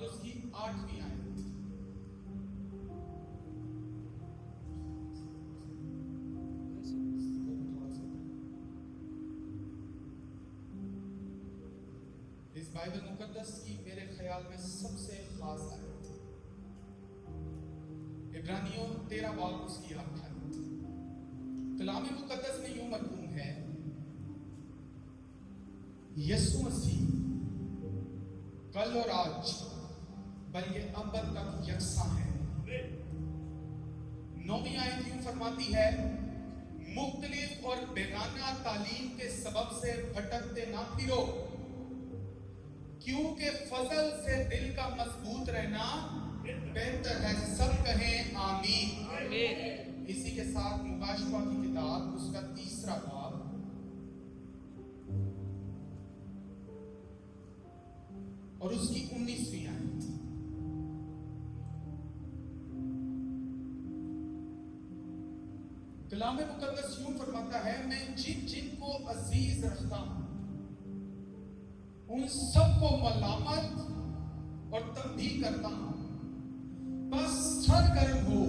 उसकी 8वीं आयत। इस बाइबल मुकद्दस की मेरे ख्याल में सबसे खास आयत इब्रानियों 13 बाब उसकी 8 आयत। कलाम मुकद्दस में यूं मरकूम है, यीशु मसीह कल और आज बल्कि अब तक यकसा है। 9वीं आयत यूं फरमाती है, मुख्तलिफ और बेगाना तालीम के सबब से भटकते ना फिरो, क्योंकि फजल से दिल का मजबूत रहना बेहतर है। सब कहें आमीन, आमीन। इसी के साथ मुकाशफा की किताब उसका 3 बाब और उसकी 19वीं आयत। कलाम मुकद्दस यूं फरमाता है, मैं जिन जिन को अजीज रखता हूं उन सबको मलामत और तंबीह करता हूं। बस सरगर्म हो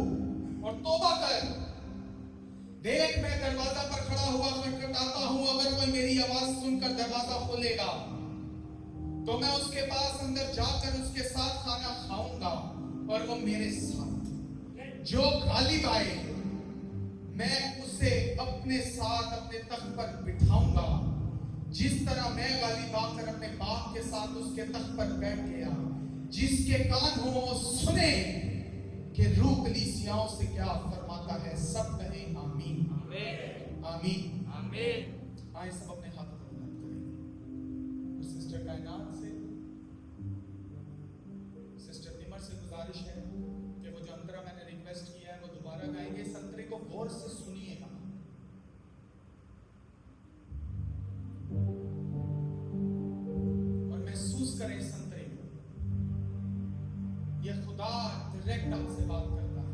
और तौबा कर। देख, मैं दरवाजा पर खड़ा हुआ खटखटाता हूं, अगर कोई मेरी आवाज सुनकर दरवाजा खोलेगा तो मैं उसके पास अंदर जाकर उसके साथ खाना खाऊंगा और वो मेरे साथ। जो गालिब आए मैं उसे अपने साथ अपने तख्त पर बिठाऊंगा, जिस तरह मैं गालिब आकर अपने बाप के साथ उसके तख्त पर बैठ गया। जिसके कान हो वो सुने कि रूह कलीसियाओं से क्या फरमाता है। सब कहें आमीन, आमीन, आमीन। आए सब अपने हाथों पर बुलंद करेंगे। और सिस्टर कायनात से, सिस्टर निमर से गुजारिश है कि वो जो अंतरा मैंने रिक्वेस्ट किया है वो दोबारा गाएंगे। संतरे को गौर से सुनिएगा। और महसूस करें संतरे को, यह खुदा डायरेक्ट आपसे बात करता है।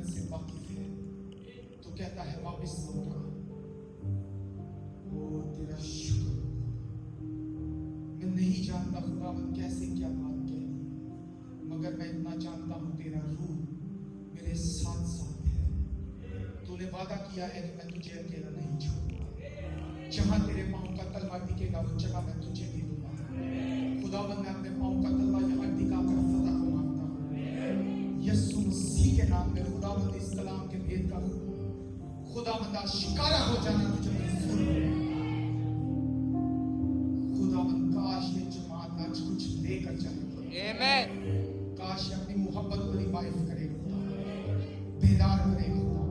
से वाकिफ है। तो कहता है वापस लौटा। ओ तेरा शुक्र। मैं नहीं जानता खुदावन कैसे क्या बात कहनी, मगर मैं इतना जानता हूं तेरा रूह मेरे साथ साथ है। तूने वादा किया है कि मैं तुझे अकेला नहीं छोड़ूंगा। जहां तेरे पांव का तलवा टिकेगा वो जगह मैं तुझे भी दूंगा। खुदावन मैं अपने पांव का तलवा यहां टिकाकर फतह को मांगता हूं यीशु मसीह के नाम में। खुदावन इस कलाम के भेद का खुदावन आशिकारा हो जाना तुझे मंजूर है। खुदावन काश ये जमात आज कुछ लेकर जाए। आमीन। काश अपनी मोहब्बत को रिवाइव करे खुदा, बेदार करे खुदा,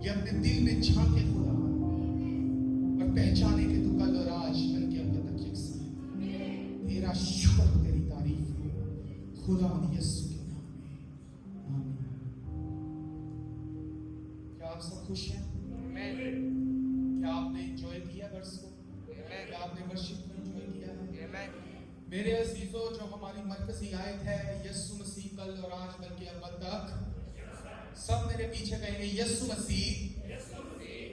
ये अपने दिल में झांके खुदा और पहचाने कि तू कल और आज बल्कि अब तक यकसा है। तेरा शुक्र, तेरी तारीफ हो खुदा यीशु के नाम में, आमीन। क्या आप सब खुश हैं? क्या आपने एंजॉय किया वर्ष को? क्या आपने वर्शिप को एंजॉय किया है? मेरे अजीजों, जो हमारी मरकजी आयत है यीशु मसीह कल और आज बल्कि अब तक, सब मेरे पीछे कहेंगे यीशु मसीह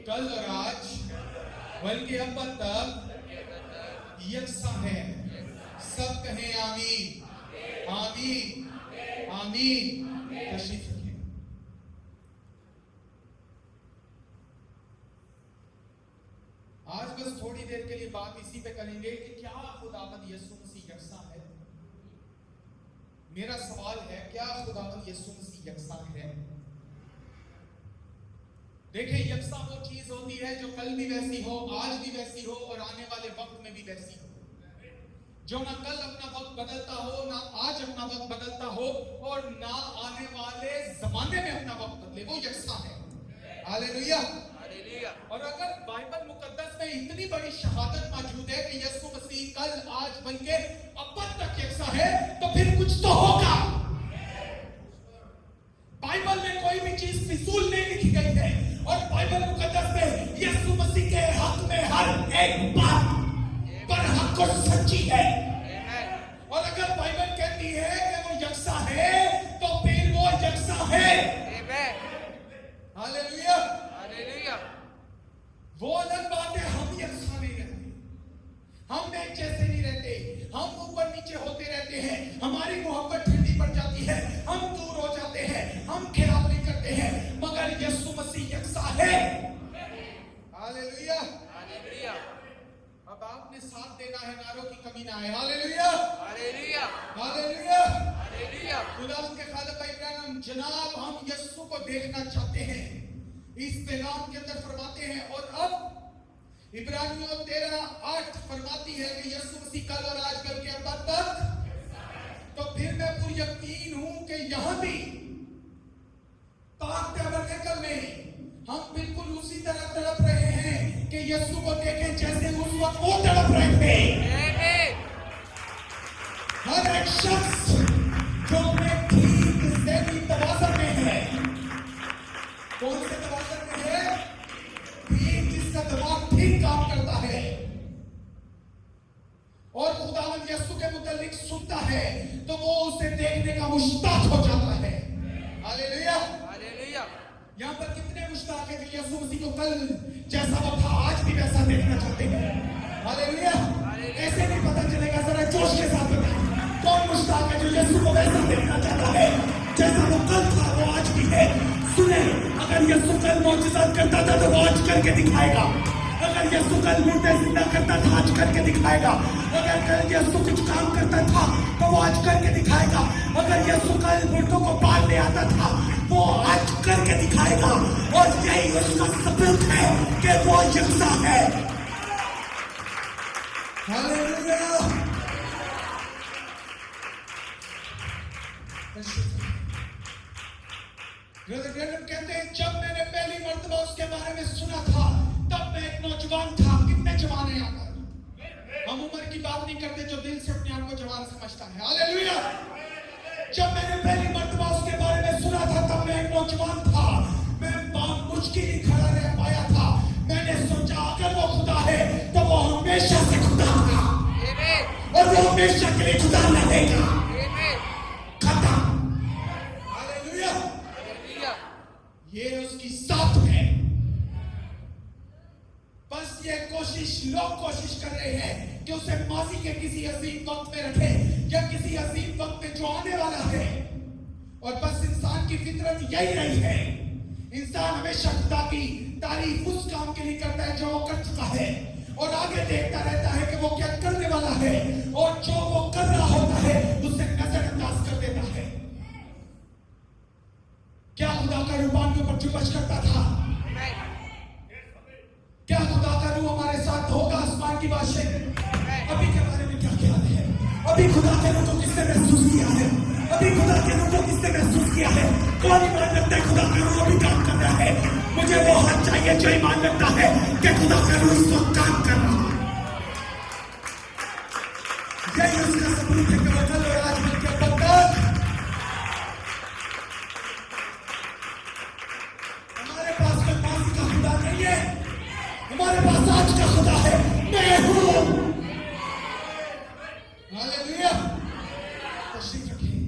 कल और आज बल्कि अब तक यकसा है। सब कहें आमीन, आमीन, आमीन। तशरीफ रखिए। आज बस थोड़ी देर के लिए बात इसी पे करेंगे कि क्या खुदावंद यीशु मसीह यकसा है। मेरा सवाल है, क्या खुदावंद यीशु मसीह यकसा है? देखिए, यकसा वो चीज होती है जो कल भी वैसी हो, आज भी वैसी हो और आने वाले वक्त में भी वैसी हो। जो ना कल अपना वक्त बदलता हो, ना आज अपना वक्त बदलता हो और ना आने वाले जमाने में अपना वक्त बदले, वो यकसा है। हालेलुया। और अगर बाइबल मुकद्दस में इतनी बड़ी शहादत मौजूद है कि यीशु मसीह कल आज बल्कि अब तक यकसा है, तो फिर कुछ तो होगा। बाइबल में कोई भी चीज फिजूल नहीं लिखी गई है और बाइबल मुकद्दस में यीशु मसीह के हक में हर एक बात पर हक और सच्ची है। और अगर बाइबल कहती है कि वो यकसा है, तो फिर वो यकसा है। हालेलुया। वो अलग बात है, हम यकसा नहीं रहते, हम एक जैसे नहीं रहते, हम ऊपर नीचे होते रहते हैं, हमारी मोहब्बत ठंडी पड़ जाती है, हम दूर हो जाते हैं, हम ख्याल नहीं करते हैं, मगर यीशु मसीह यकसा है। हालेलुया। अब आपने साथ देना है, नारों की कमी ना आए। Hallelujah, hallelujah, hallelujah. खुदा के खालिक इब्राहिम जनाब, हम यीशु को देखना चाहते हैं। इस पैगाम के अंदर फरमाते हैं, और अब इब्रानियों 13:8 फरमाती है कि यीशु मसीह कल और आज बल्कि अब तक। तो फिर मैं पूरी यकीन हूं कि यहां भी पाक तबरकल में हम बिल्कुल उसी तरह तड़प रहे हैं कि यीशु को देखें जैसे उस वक्त वो तड़प रहे थे। हर एक शख्स जो अपने ठीक ज़हनी तवाज़ुन में है, कौन से तवाज़ुन में है? ठीक, जिसका दिमाग ठीक काम करता है और खुदावंद यीशु के मुतालिक सुनता है, तो वो उसे देखने का मुश्ताक हो जाता है। Hallelujah, hallelujah. यहाँ पर कितने मुश्ताक है कि यीशु मसीह को कल जैसा वो था आज भी वैसा देखना चाहते हैं। हालेलुया। ऐसे नहीं पता चलेगा, जरा जोश के साथ बताएं, कौन मुश्ताक है जो यीशु को वैसा देखना चाहता है जैसा वो कल था, वो आज भी है। सुने, अगर यीशु कल मौजज़ात करता था तो वो आज करके दिखाएगा। अगर यीशु कल मुर्दे जिंदा करता था, आज करके दिखाएगा। अगर कल यीशु कुछ काम करता था तो वो आज करके दिखाएगा। अगर यीशु कल मुर्दों को पालने आता था, वो आज करके दिखाएगा। और यही उसका सबूत है कि वो यकसा है। हालेलुया। कहते हैं, जब मैंने पहली मर्तबा उसके बारे में सुना था, तब मैं एक नौजवान था। कितने जवान हैं यहाँ पर? हम उम्र की बात नहीं करते, जो दिल से अपने आप को जवान समझता है। हालेलुया। जब मैंने पहली मर्तबा उसके बारे में सुना था, तब मैं एक नौजवान था। मैं मुश्किल ही खड़ा रह पाया था। मैंने सोचा, अगर वो खुदा है तो वो हमेशा से खुदा था और वो हमेशा के लिए खुदा रहेगा। खत्म। हालेलुया। लोग कोशिश कर रहे हैं कि उसे माजी के किसी अजीम वक्त में रखे या किसी अजीम वक्त में जो आने वाला है। और बस इंसान की फितरत यही रही है, इंसान हमेशा खुदा की तारीफ उस काम के लिए करता है जो वो कर चुका है और आगे देखता रहता है कि वो क्या करने वाला है, और जो वो कर रहा होता है उसे नजरअंदाज कर देता है। क्या खुदा का रूहानियों पर जुम्मन करता था? क्या खुदा का रूह हमारे साथ होगा आसमान की बादशाह? अभी के बारे में क्या ख्याल है? अभी खुदा के रूह को किसने महसूस किया है? अभी खुदा के रूह को किसने महसूस किया है? कौन ईमान रखता है खुदा का रूह अभी काम कर रहा है? मुझे वो हाथ चाहिए जो ईमान रखता है कि खुदा का रूह इस वक्त काम कर रहा है। यही उसका सबूत है कि वो कल और आज बन के बदतर हमारे पास कोई माजी का खुदा नहीं है, हमारे पास आज का खुदा है। मैं हूं। हालेलुया। तशरीफ रखिए।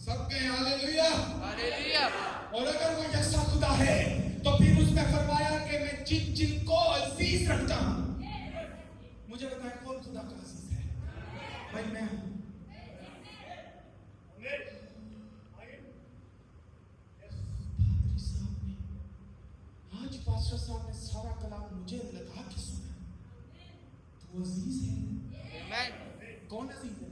सब गए हालेलुया। हालेलुया। और अगर वो ऐसा खुदा है तो फिर उसने फरमाया कि मैं जिन जिनको अजीज रखता हूं। मुझे बताएं कौन खुदा का अजीज है? भाई मैं हूं। आज पास्टर साहब ने सारा कलाम मुझे लगा के सुना। तू अजीज है। आमीन। कौन अजीज है?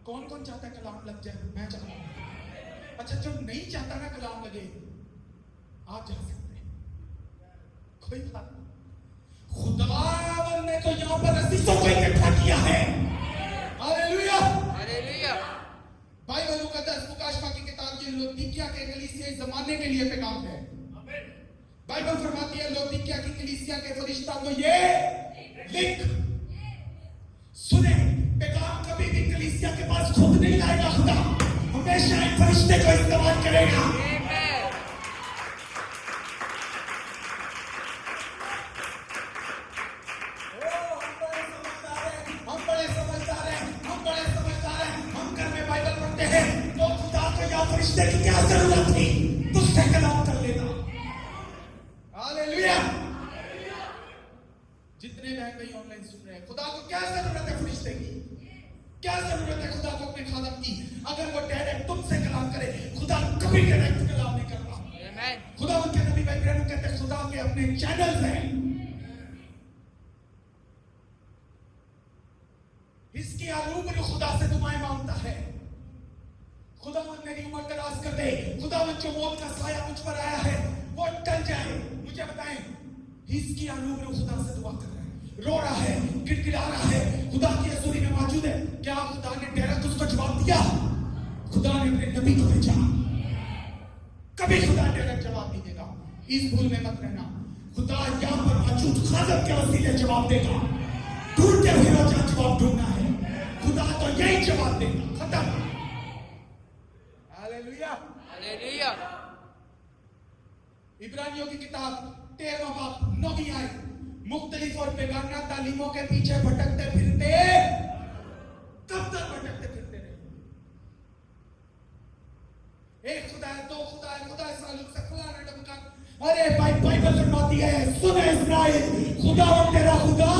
कौन कौन चाहता है कलाम लग जाए? मैं चाहता हूं। अच्छा, जो नहीं चाहता ना कलाम लगे, आप जा सकते हैं, कोई बात नहीं। खुदावन ने तो यहां पर अजीजों को इकट्ठा किया है। हालेलुया। हालेलुया। बाइबल मुकद्दस मुकाशफा की किताब की लौदीकिया के कलीसिया इस जमाने के लिए पैगाम है। बाइबल फरमाती है लौदीकिया की कलीसिया के फरिश्ता को ये लिख। सुने, पैगाम कभी भी कलीसिया के पास खुद नहीं लाएगा खुदा, हमेशा एक फरिश्ते को इस्तेमाल करेगा। हम बड़े समझदार हैं। हम घर में बाइबल पढ़ते हैं तो खुदा को या फरिश्ते की क्या जरूरत थी? तुझसे कलाम कर लेना। हालेलुया। जितने बहन भाई ऑनलाइन सुन रहे हैं, खुदा को क्या जरूरत है फरिश्ते की? क्या जरूरत है खुदा को अपने खादम की? अगर वो डायरेक्ट तुमसे कलाम करे, खुदा कभी डायरेक्ट कलाम नहीं करता। आमीन। खुदा उनके नबी भाई बहनों कहते हैं खुदा के अपने चैनल्स हैं। इसकी रूबरू खुदा से दुआएं मांगता है। खुदावन मेरी उम्र दराज कर दे, खुदावन जो मौत का साया मुझ पर आया है वो टल जाए। मुझे बताएं, इसकी रूबरू खुदा से दुआ कर रहा है, रो रहा है, गिड़गिड़ा रहा है, खुदा की हजूरी में मौजूद है। क्या खुदा ने डायरेक्ट उसको जवाब दिया? खुदा ने अपने नबी को भेजा। कभी खुदा डायरेक्ट जवाब नहीं देगा। इस भूल में मत रहना, खुदा यहां पर मौजूद खादम के वसीले जवाब देगा। ढूंढते हुए जहां जवाब ढूंढना है, खुदा तो यही जवाब देगा। खत्म। हालेलुया। हालेलुया। इब्रानियों की किताब 13वां बाब 9वीं आयत, मुख्तलिफ और बेगाना तालीमों के पीछे भटकते फिरते कब तक भटकते फिरते रहे? एक खुदा है, दो खुदा है, खुदा सालुक से फलाना ढमका। अरे भाई बाइबल फरमाती है, सुन इस्राएल, खुदा वो तेरा खुदा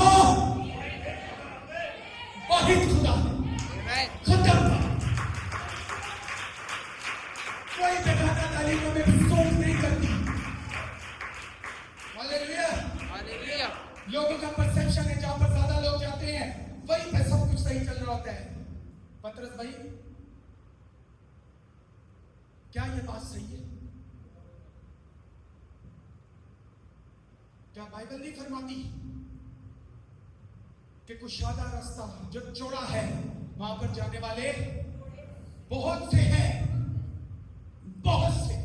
वाहिद खुदा है। आमीन। खत्म। कोई बेगाना तालीमों में सोच नहीं करती। हालेलुया। हालेलुया। लोगों का परसेप्शन है जहां पर ज्यादा लोग जाते हैं वहीं पे सब कुछ सही चल रहा होता है। पतरस भाई, क्या ये बात सही है? क्या बाइबल नहीं फरमाती कि कुशादा रास्ता जो चौड़ा है वहां पर जाने वाले बहुत से हैं, बहुत से,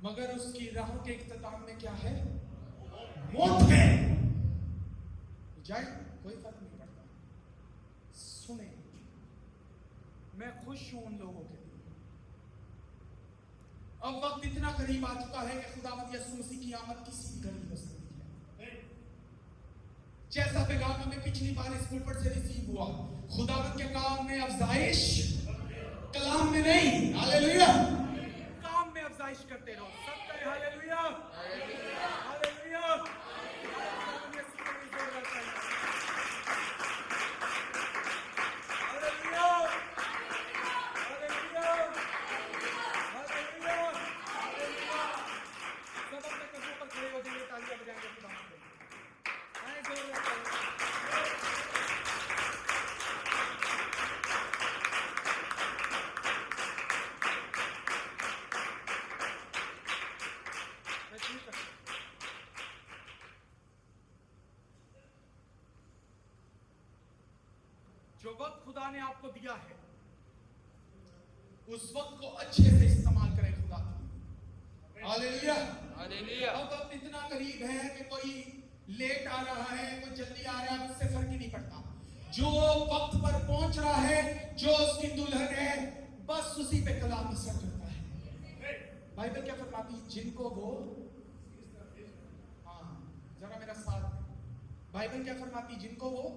मगर उसकी राहों के इख्तिताम में क्या है? मौत है। जाए कोई फर्क नहीं पड़ता। सुने, मैं खुश हूं उन लोगों के लिए। अब वक्त इतना करीब आ चुका है कि खुदावंद यीशु मसीह की आमद किसी भी घड़ी हो सकती है। जैसा पैगाम हमें पिछली बार इस पुलपट से रिसीव हुआ, खुदावंद के काम में अफजाइश, कलाम में नहीं। हालेलुया। काम में अफजाइश करते रहो। सब कहे हालेलुया। जो वक्त खुदा ने आपको दिया है उस वक्त को अच्छे से इस्तेमाल करें खुदा। हालेलुया। हालेलुया। अब वक्त इतना करीब है कि कोई लेट आ रहा है, कोई जल्दी आ रहा है, उससे फर्क ही नहीं पड़ता। जो वक्त पर पहुंच रहा है, जो उसकी दुल्हन है, बस उसी पे कलाम असर करता है। बाइबल क्या फरमाती है? जिनको वो, हाँ जरा मेरा साथ दे। बाइबल क्या फरमाती है? जिनको वो,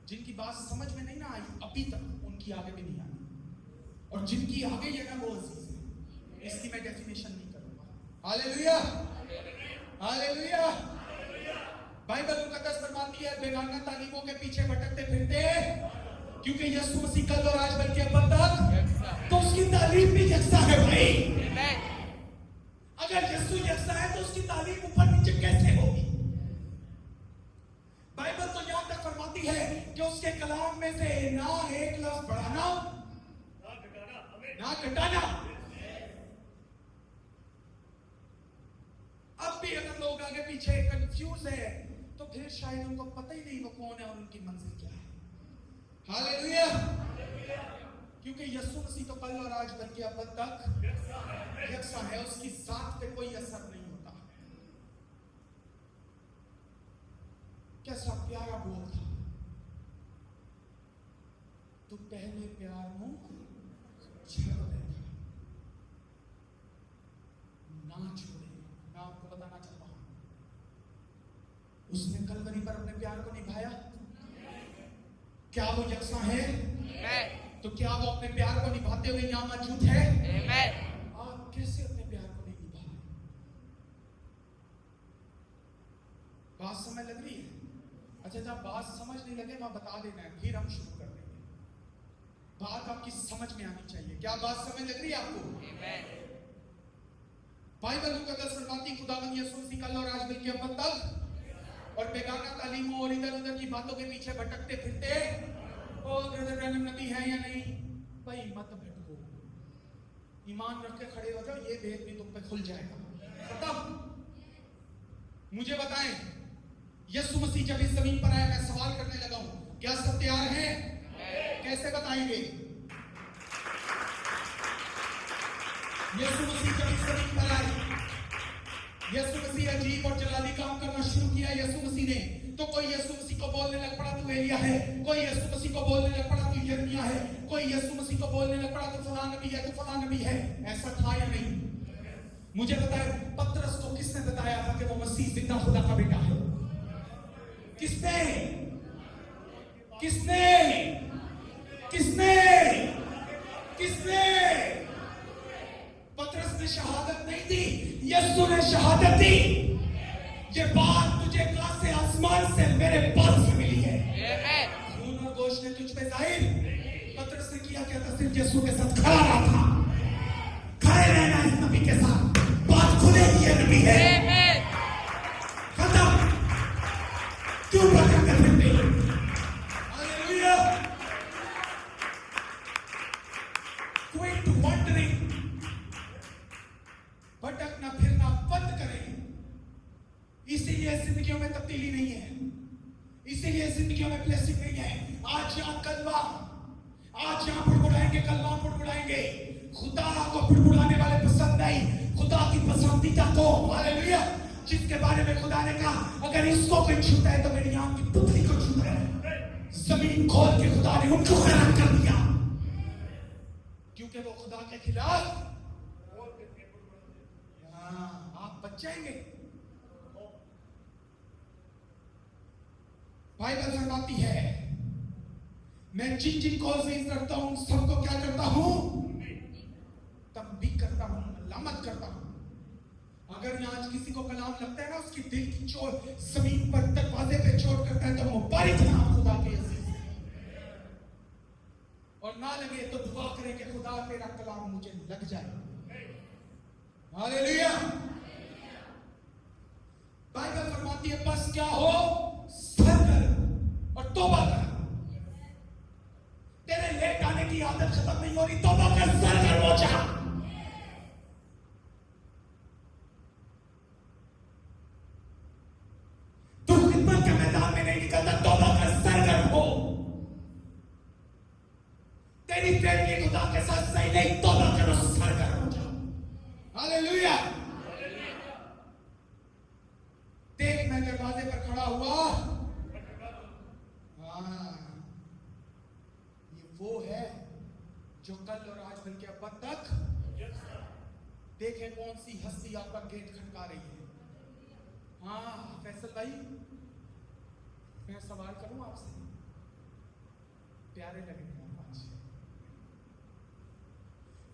जिनकी बात समझ में नहीं ना आई अभी तक, उनकी आगे भी नहीं आई, और जिनकी आगे है ना वो अजीज है। इसकी मैं डेफिनेशन नहीं करूंगा। हालेलुया। हालेलुया। बाइबल मुकद्दस फरमाती है बेगाना तालीमों के पीछे भटकते फिरते, क्योंकि यीशु मसीह कल और आज बल्कि अब तक, तो उसकी तालीम भी यकसा है भाई। अगर यीशु यकसा है तो उसकी तालीम ऊपर नीचे कैसे होगी? बाइबल तो यहां तक फरमाती है कि उसके कलाम में से ना एक लफ्ज बढ़ाना ना घटाना। अब भी अगर लोग आगे पीछे कंफ्यूज है तो फिर शायद उनको पता ही नहीं वो कौन है और उनकी मंजिल क्या है। हालेलुया। क्योंकि यीशु मसीह तो कल और आज बल्कि अब तक यकसा है, उसकी जात पे कोई असर नहीं होता। कैसा प्यारा बोल था, तू पहले प्यार में छड़ देगा ना छोड़े। मैं आपको बताना चाहता हूं, उसने कलवरी पर अपने प्यार को निभाया। क्या वो यकसा है? तो क्या वो अपने प्यार को निभाते हुए यहां मौजूद है? आप कैसे अपने प्यार को नहीं निभा रहे? बात समझ लग रही है? अच्छा जब बात समझ नहीं लगे मैं बता देना है, फिर हम शुरू कर देंगे। बात आपकी समझ में आनी चाहिए। क्या बात समझ लग रही है आपको? बाइबल मुकद्दस फरमाती खुदावंद यीशु मसीह कल और आज बल्कि अब तक, और बेगाना तालीमों और इधर उधर की बातों के पीछे भटकते फिरते, और ब्रदर नबी है या नहीं भाई, मत भटको, ईमान रख के खड़े हो जाओ, ये भेद भी तुम पे खुल जाएगा। खत्म। मुझे बताएं, यीशु मसीह जब इस जमीन पर आया, मैं सवाल करने लगा हूं, क्या सब तैयार हैं? कैसे बताएंगे? यीशु मसीह जब इस जमीन पर आए, यीशु मसीह अजीब और जलाली काम करना शुरू किया यीशु मसीह ने, तो कोई यीशु मसीह को बोलने लग पड़ा तू एलिया है, कोई यीशु मसीह को बोलने लग पड़ा तू यिर्मयाह है, कोई यीशु मसीह को बोलने लग पड़ा तू फलां नबी है, तू फलां नबी है। ऐसा था या नहीं? मुझे बताए, पतरस को किसने बताया था कि वो मसीह जिंदा खुदा का बेटा है? किसने? किसने? किसने? किसने? पतरस ने शहादत नहीं दी, यीशु ने शहादत दी। ये बात तुझे कहां से? आसमान से, मेरे पास से मिली है। खून और गोश्त ने तुझ पे जाहिर, पतरस ने किया क्या था? सिर्फ यीशु के साथ खड़ा रहा था। खड़े रहना इस नबी के साथ, बात खुलेगी, ये नबी है। खत्म। क्यों भटक कर फिरते? हालेलुया। क्विट वंडरिंग, भटकना फिरना बंद करें। इसीलिए जिंदगियों में तब्दीली नहीं है, इसीलिए जिंदगियों में ब्लेसिंग नहीं है। आज यहां कलवा, आज यहां बुड़बुड़ाएंगे, कल वहां बुड़बुड़ाएंगे। खुदा को बुड़बुड़ाने वाले पसंद नहीं, खुदा की पसंदीदा को, हालेलुया, जिसके बारे में खुदा ने कहा अगर इसको कोई छूता है तो मेरी आंख की पुतली को छूता है। जमीन खोल के खुदा ने उनको खराब कर दिया, क्योंकि वो खुदा के खिलाफ। आप बच जाएंगे। बाइबल फरमाती है मैं जिन जिन को अजीज रखता हूं सबको क्या करता हूं? तंबीह करता हूं, मलामत करता हूं। अगर आज किसी को कलाम लगता है ना, उसकी दिल की चोट जमीन पर दरवाजे पे चोट करता है, तो मुबारक नाम खुदा के अजीज है। और ना लगे तो दुआ करें कि खुदा तेरा कलाम मुझे लग जाए। हालेलुया। बाइबल फरमाती है बस क्या हो? सर कर और तौबा कर। तेरे लेट आने की आदत खत्म नहीं हो रही, तौबा कर, सर कर, हो जा। तू खिदमत के मैदान में नहीं निकलता, तौबा कर, सर कर, हो हालेलुया। देख मैं दरवाजे पर खड़ा हुआ। हाँ, ये वो है जो कल और आज बल्कि अब तक देखे कौन सी हस्ती आपका गेट खटका रही है। हाँ फैसल भाई, मैं सवाल करूं आपसे, प्यारे लगे आज।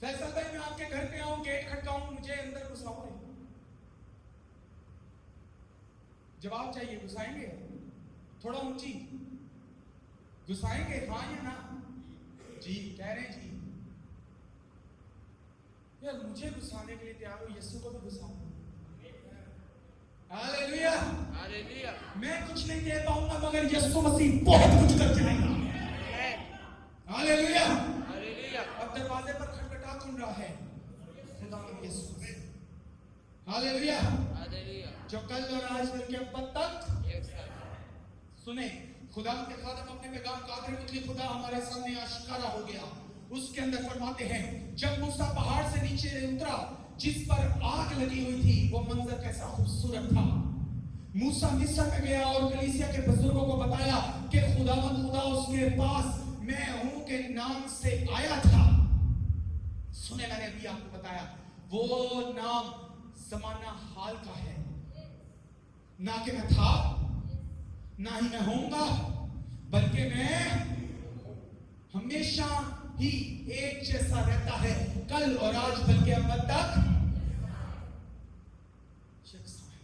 फैसल भाई मैं आपके घर पे आऊं, गेट खटकाऊं, मुझे अंदर घुसाओ नहीं, जवाब चाहिए। घुसाएंगे? थोड़ा ऊंची घुसाएंगे, हाँ या ना? जी कह रहे हैं जी। यार मुझे घुसाने के लिए तैयार हो, यीशु को भी घुसाओ। हालेलुया। हालेलुया। मैं कुछ नहीं दे पाऊंगा मगर यीशु मसीह बहुत कुछ कर जाएगा। हालेलुया। हालेलुया। अब दरवाजे पर खटखटा कौन रहा है? खुदा यीशु मसीह। हालेलुया। हालेलुया। जो कल और आज बल्कि अब तक एक साथ सुने, खुदा के खादम अपने पैगाम कादर के खुदा हमारे सामने आशिकारा हो गया। उसके अंदर फरमाते हैं जब मूसा पहाड़ से नीचे उतरा जिस पर आग लगी हुई थी, वो मंजर कैसा खूबसूरत था। मूसा मिस्र में गया और कलीसिया के बुजुर्गों को बताया कि खुदा उसके पास मैं हूं के नाम से आया था। सुने, मैंने अभी आपको बताया वो नाम जमाना हाल का है, ना कि मैं था ना ही मैं होऊंगा, बल्कि मैं हमेशा ही एक जैसा रहता है, कल और आज बल्कि अब तक यकसा है।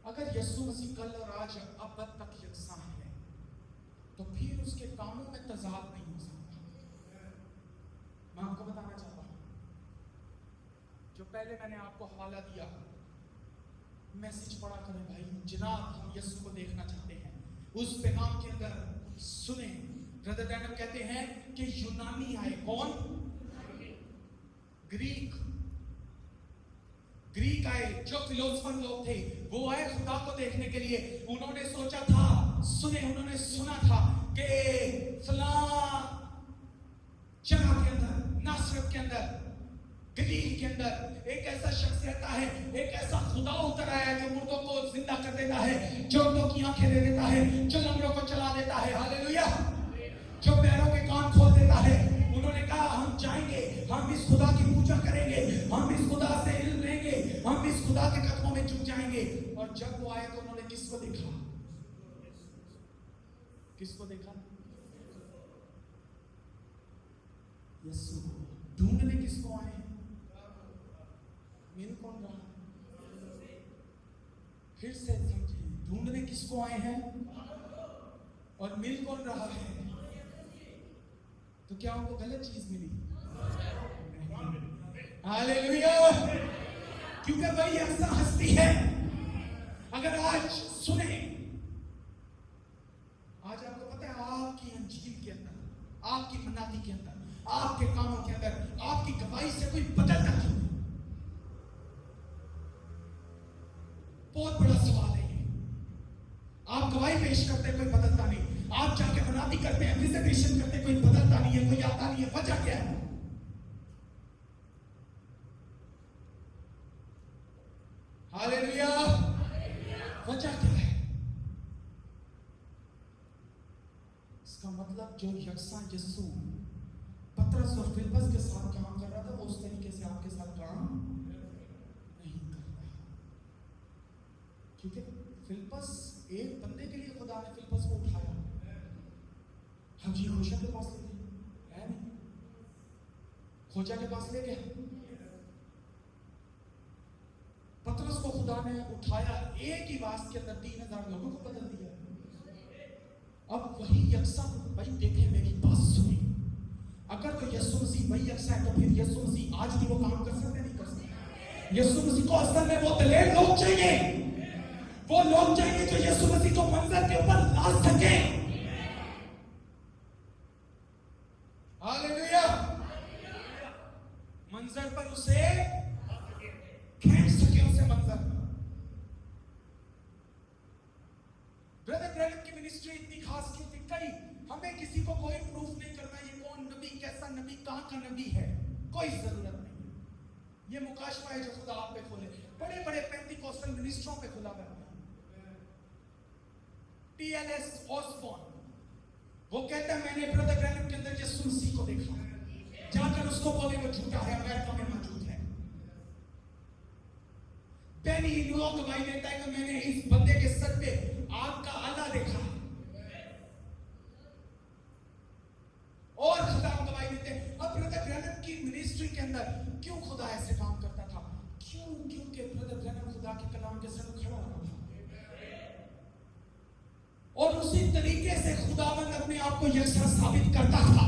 अगर यीशु मसीह कल और आज अब तक यकसा है तो फिर उसके कामों में तजाद नहीं हो सकता। मैं आपको बताना चाहता हूं, जो पहले मैंने आपको हवाला दिया, मैसेज पढ़ा करें भाई, जनाब हम यीशु को देखना चाहते हैं। उस पैगाम के अंदर सुने, ब्रदर डैनम कहते हैं कि यूनानी आए। कौन? ग्रीक आए, जो फिलोसफर लोग थे, वो आए खुदा को देखने के लिए। उन्होंने सोचा था, सुने, उन्होंने सुना था कि फलां जगह के अंदर, नासरत के अंदर, गलील के अंदर एक ऐसा शख्स रहता है, एक ऐसा खुदा उतर आया जो मुर्दों को जिंदा कर देता है, जो उनकी की आंखें दे देता है, जो लंगड़ों को चला देता है। हालेलुया। जो पैरों के कान खोल देता है। उन्होंने कहा हम जाएंगे, हम इस खुदा की पूजा करेंगे, हम इस खुदा से इल्म लेंगे, हम इस खुदा के कदमों में झुक जाएंगे। और जब वो आए तो उन्होंने किसको देखा? किसको देखा? यीशु को। ढूंढने किसको आए? मिल कौन रहा? फिर से समझिए, ढूंढने किसको आए हैं और मिल कौन रहा है? तो क्या उनको गलत चीज मिली? हालेलुया। क्योंकि भाई ऐसा हस्ती है। अगर आज सुने, आज आपको पता है आपकी अंजील के अंदर, आपकी मनाती के अंदर, आपके कामों के अंदर, आपकी गवाही से कोई बदलता क्यों? बहुत बड़ा सवाल है ये। आप गवाही पेश करते कोई बदलता नहीं, आप जाके मनाती करते हैं, विजिटेशन करते कोई बदलता नहीं है, कोई आता नहीं है। वजह क्या है? हालेलुया। वजह क्या है? इसका मतलब जो यकसा यीशु पतरस और फिलिप्पस के साथ काम कर रहा था, वो उस तरीके से आपके साथ काम नहीं कर रहा। क्योंकि फिलिप्पस, एक बंदे के लिए खुदा ने फिलिप्पस को उठाया। हम जी खोजा के पास ले गए, है नहीं? खोजा के पास ले गए। पतरस को खुदा ने उठाया, एक ही वास के अंदर 3000 लोगों को बदल दिया। अब वही यकसा, भाई देखे मेरी बात सुनी, अगर तो यीशु मसीह वही यकसा है तो फिर यीशु मसीह आज भी वो काम कर सकते नहीं कर सकते? यीशु मसीह को असल में वो दलेर लोग चाहिए, वो लोग चाहिए जो यीशु मसीह को मंजर के ऊपर ला सके। हालेलुया। मंजर पर उसे खींच सके, उसे मंजर पर। ब्रदर ग्रेनम की मिनिस्ट्री इतनी खास क्यों थी? कई हमें किसी को कोई प्रूफ नहीं करना, ये कौन नबी, कैसा नबी, कहां का नबी है, कोई जरूरत नहीं है। ये मुकाशवा है जो खुदा आप पे खोले। बड़े बड़े पेंटिकोस्टल मिनिस्ट्रों पे खुदा है। टीएलएस ऑसबॉर्न वो कहता है मैंने ब्रदर ग्रैनम के अंदर यीशु मसीह को देखा। जाकर उसको बोले वो झूठा है, अमेरिका में मौजूद है। बेनी हिन्नुओं गवाही देता है कि मैंने इस बंदे के सर पे आग का आला देखा। और खुदा गवाही देते हैं। अब ब्रदर ग्रैनम की मिनिस्ट्री के अंदर क्यों खुदा ऐसे काम करता था? क्योंकि ब्रदर ग्रैनम खुदा के कलाम के साथ खड़ा रहा था और उसी तरीके से खुदावंद अपने आप को यकसा साबित करता था।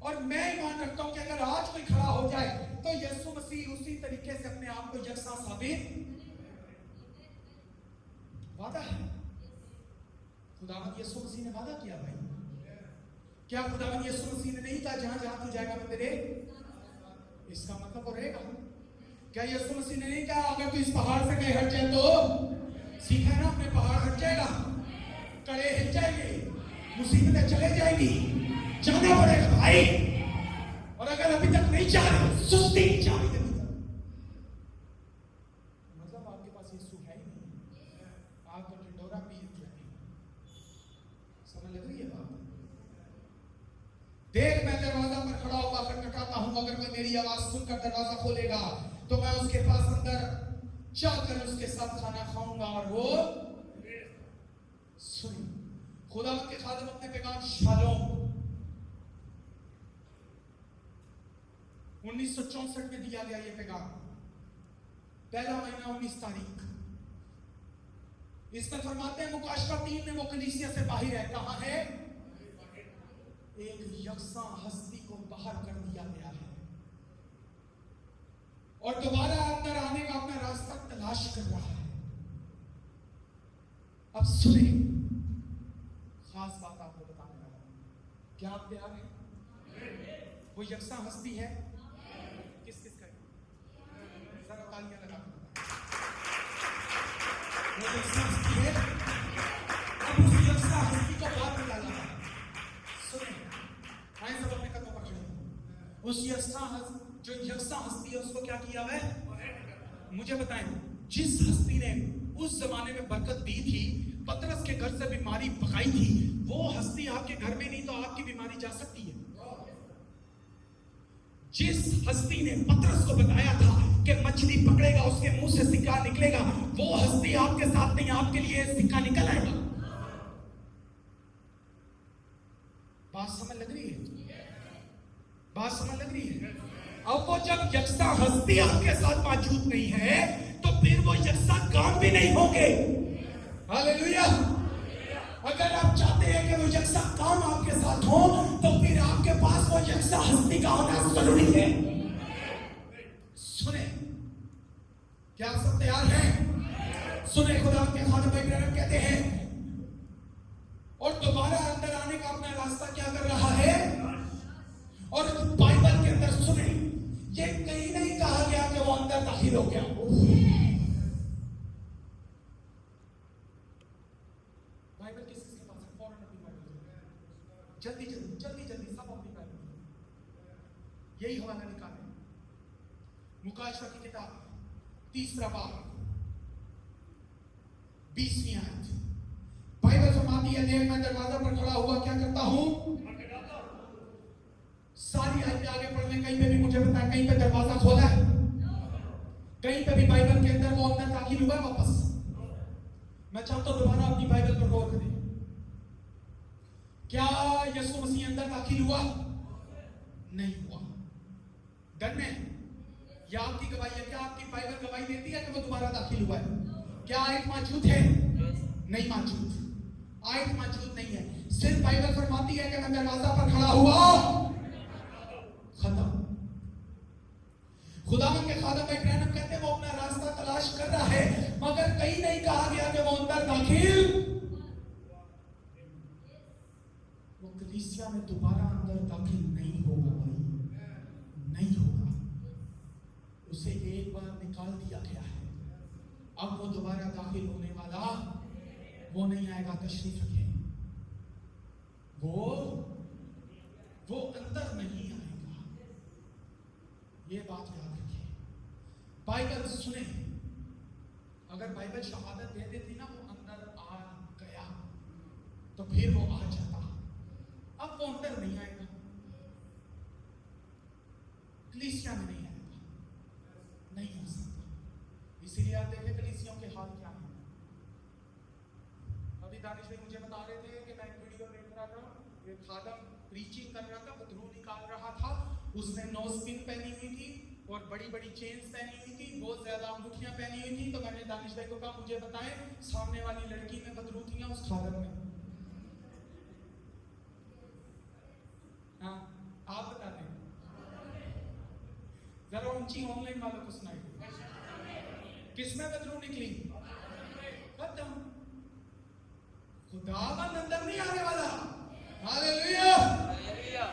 और मैं ईमान रखता हूं कि अगर आज कोई खड़ा हो जाए तो यीशु मसीह उसी तरीके से अपने आप को यकसा साबित वादा है। खुदावंद यीशु मसीह ने वादा किया भाई। क्या खुदावंद यीशु मसीह ने नहीं कहा जहां जहां तू जाएगा मैं तेरे? इसका मतलब वो रहेगा। क्या यीशु मसीह ने नहीं कहा अगर तू इस पहाड़ से कहीं हट जाए तो सीखा ना अपने पहाड़ हट जाएगा, कड़े हिल जाएंगे, मुसीबतें चले जाएगी, जाना पड़ेगा भाई। और अगर अभी तक नहीं जा रहे, सुस्ती नहीं जा रही मतलब आपके पास यीशु है ही नहीं, आप तो ढिंढोरा पी रहे। समझ लग रही है बात? देख मैं दरवाजा पर खड़ा होकर खटखटाता हूं, अगर कोई मेरी आवाज सुनकर दरवाजा खोलेगा तो मैं उसके पास अंदर जाकर उसके साथ खाना खाऊंगा और वो सुने। खुदा के खादिम अपने पैगाम शालोम 1964 में दिया गया। ये पैगाम पहला महीना 19 तारीख। इसमें फरमाते हैं मुकाशवा 3 में वो कलीसिया से बाहर है। कहां है? एक यकसा हस्ती को बाहर कर दिया गया है और दोबारा अंदर आने का अपना रास्ता तलाश कर रहा है। अब सुने, खास बात आपको बताने वाला हूं। क्या आप तैयार हैं? वो यकसा हस्ती है। किस किस का? जरा तालियां लगा। वो यकसा हस्ती है। अब उस यकसा हस्ती को बाहर निकाला है। सुने, आए सब अपने कदमों पर खड़े। उस जो यकसा हस्ती है उसको क्या किया है? मुझे बताएं, जिस हस्ती ने उस जमाने में बरकत दी थी, पतरस के घर से बीमारी भगाई थी, वो हस्ती आपके घर में नहीं तो आपकी बीमारी जा सकती है। जिस हस्ती ने पतरस को बताया था कि मछली पकड़ेगा उसके मुंह से सिक्का निकलेगा, वो हस्ती आपके साथ नहीं, आपके लिए सिक्का निकल आएगा। बात समझ लग रही है? बात समझ लग रही है? अब वो जब यकसा हस्ती आपके साथ मौजूद नहीं है तो फिर वो यकसा काम भी नहीं होंगे। हालेलुया। अगर आप चाहते हैं कि वो यकसा काम आपके साथ हो तो फिर आपके पास वो यकसा हस्ती का होना जरूरी है। सुने, क्या आप सब तैयार हैं? सुने, खुदा के खादिम इब्राहिम कहते हैं और दोबारा अंदर आने का अपना रास्ता क्या कर रहा है? और बाइबल के अंदर सुने, ये कहीं नहीं कहा गया कि वो अंदर दाखिल हो गया। बाइबल किसके पास है? फौरन अपनी बाइबल जल्दी जल्दी जल्दी जल्दी सब अपनी बाइबल यही हवाला निकालें। मुकाशवा की किताब 3 बाब 20वीं आयत। बाइबल फरमाती है, देख मैं दरवाजा पर खड़ा हुआ क्या करता हूं? सारी आयतें आगे पढ़ लें। कहीं पे भी मुझे बताएं कहीं पे दरवाजा खोला है? कहीं पे भी बाइबल के अंदर वो अंदर दाखिल हुआ है वापस? मैं चाहता हूं दोबारा अपनी बाइबल पर गौर करें। क्या यीशु मसीह अंदर दाखिल हुआ? नहीं हुआ। डन में या आपकी गवाही है? क्या आपकी बाइबल गवाही देती है कि वो दोबारा दाखिल हुआ है? क्या आयत मौजूद है? नहीं मौजूद। आयत मौजूद नहीं है। सिर्फ बाइबल फरमाती है कि मैं दरवाजा पर खड़ा हुआ। खत्म। खुदावंद के खादिम इब्राहिम कहते हैं वो अपना रास्ता तलाश कर रहा है, मगर कहीं नहीं कहा गया कि वो अंदर दाखिल। वो कलीसिया में दोबारा अंदर दाखिल नहीं होगा भाई, नहीं होगा। उसे एक बार निकाल दिया गया है, अब वो दोबारा दाखिल होने वाला वो नहीं आएगा। तशरीफ रखिए, वो अंदर नहीं आएगा। ये बात याद रखिए। बाइबल सुने, अगर बाइबल शहादत दे देती ना वो अंदर आ गया तो फिर वो आ जाता, अब वो अंदर नहीं आएगा, कलीसिया में नहीं आएगा, नहीं आ सकता। इसीलिए आप देखें कलीसियों के हाल क्या है। अभी दानिश भाई मुझे बता रहे थे कि मैं एक वीडियो देख रहा था, एक खादम प्रीचिंग कर रहा था, बदरू निकाल रहा था, उसने नोज पिन पहनी हुई थी और बड़ी बड़ी चेन्स पहनी हुई थी, बहुत ज्यादा अंगूठियां पहनी हुई थी। तो मैंने दानिश भाई को कहा मुझे बताएं सामने वाली लड़की में बदरू थी उस खादम में? हाँ आप बता दें जरा, ऊंची ऑनलाइन वालों को सुनाई किसमें बदरू निकली? खत्म, खुदावंद अंदर नहीं आने वाला। हालेलुया। हालेलुया।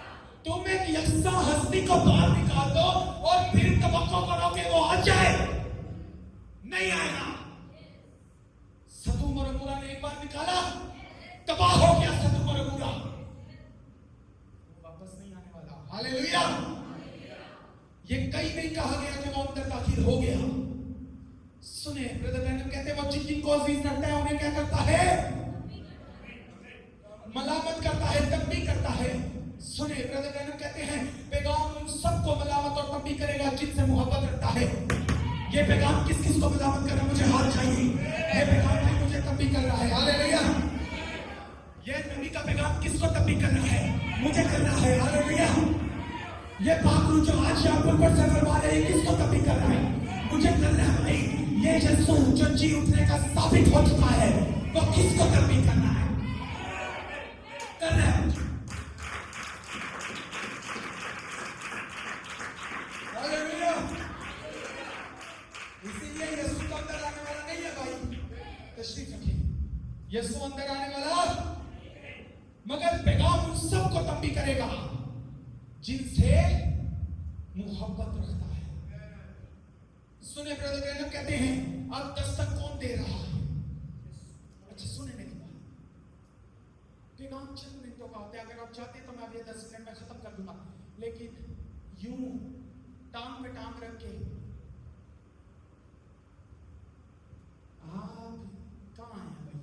तुम एक यकसा हस्ती को बाहर निकाल दो और फिर तवक्को करो कि वो आ जाए, नहीं आएगा। सदोम और अमोरा ने एक बार निकाला, तबाह हो गया सदोम और अमोरा, वापस नहीं आने वाला। हालेलुया। ये कहीं नहीं कहा गया कि वो अंदर दाखिल हो गया। सुने ब्रदर ब्रैनम कहते हैं वो जिनको अजीज रखता है उन्हें क्या करता है? मलामत करता है, तंबी करता है। सुने ब्रदर ब्रैनम कहते हैं पैगाम उन सबको मलामत और तंबी करेगा जिनसे मोहब्बत रखता है। ये पैगाम किस किस को मलामत कर रहा है? मुझे हाथ चाहिए। ये पैगाम नहीं मुझे तंबी कर रहा है। हालेलुया। ये नबी का पैगाम किसको तंबी कर रहा है? मुझे कर रहा है। हालेलुया। ये पाखरू जो आज यहाँ पर से फरमा रहे हैं किसको तंबी कर रहा है? मुझे कर रहा है भाई। ये यीशु जो जी उठने का साबित हो चुका है वो किसको तंबी कर रहा है? कर रहा है। हालेलुया। इसीलिए यीशु तो अंदर आने वाला नहीं है भाई, तशरीफ रखिए। यीशु अंदर आने वाला, मगर पैगाम उन सबको तंबी करेगा जिनसे मोहब्बत रखता है। सुने ब्रदर ब्रैनम कहते हैं अब दस्तक कौन दे रहा है? अच्छा सुने मेरी बात, पैगाम चंद मिनटों का होता है। अगर आप चाहते हैं तो मैं अभी 10 मिनट में खत्म कर दूंगा, लेकिन यूं टांग पे टांग रख के आप कहाँ हैं भाई?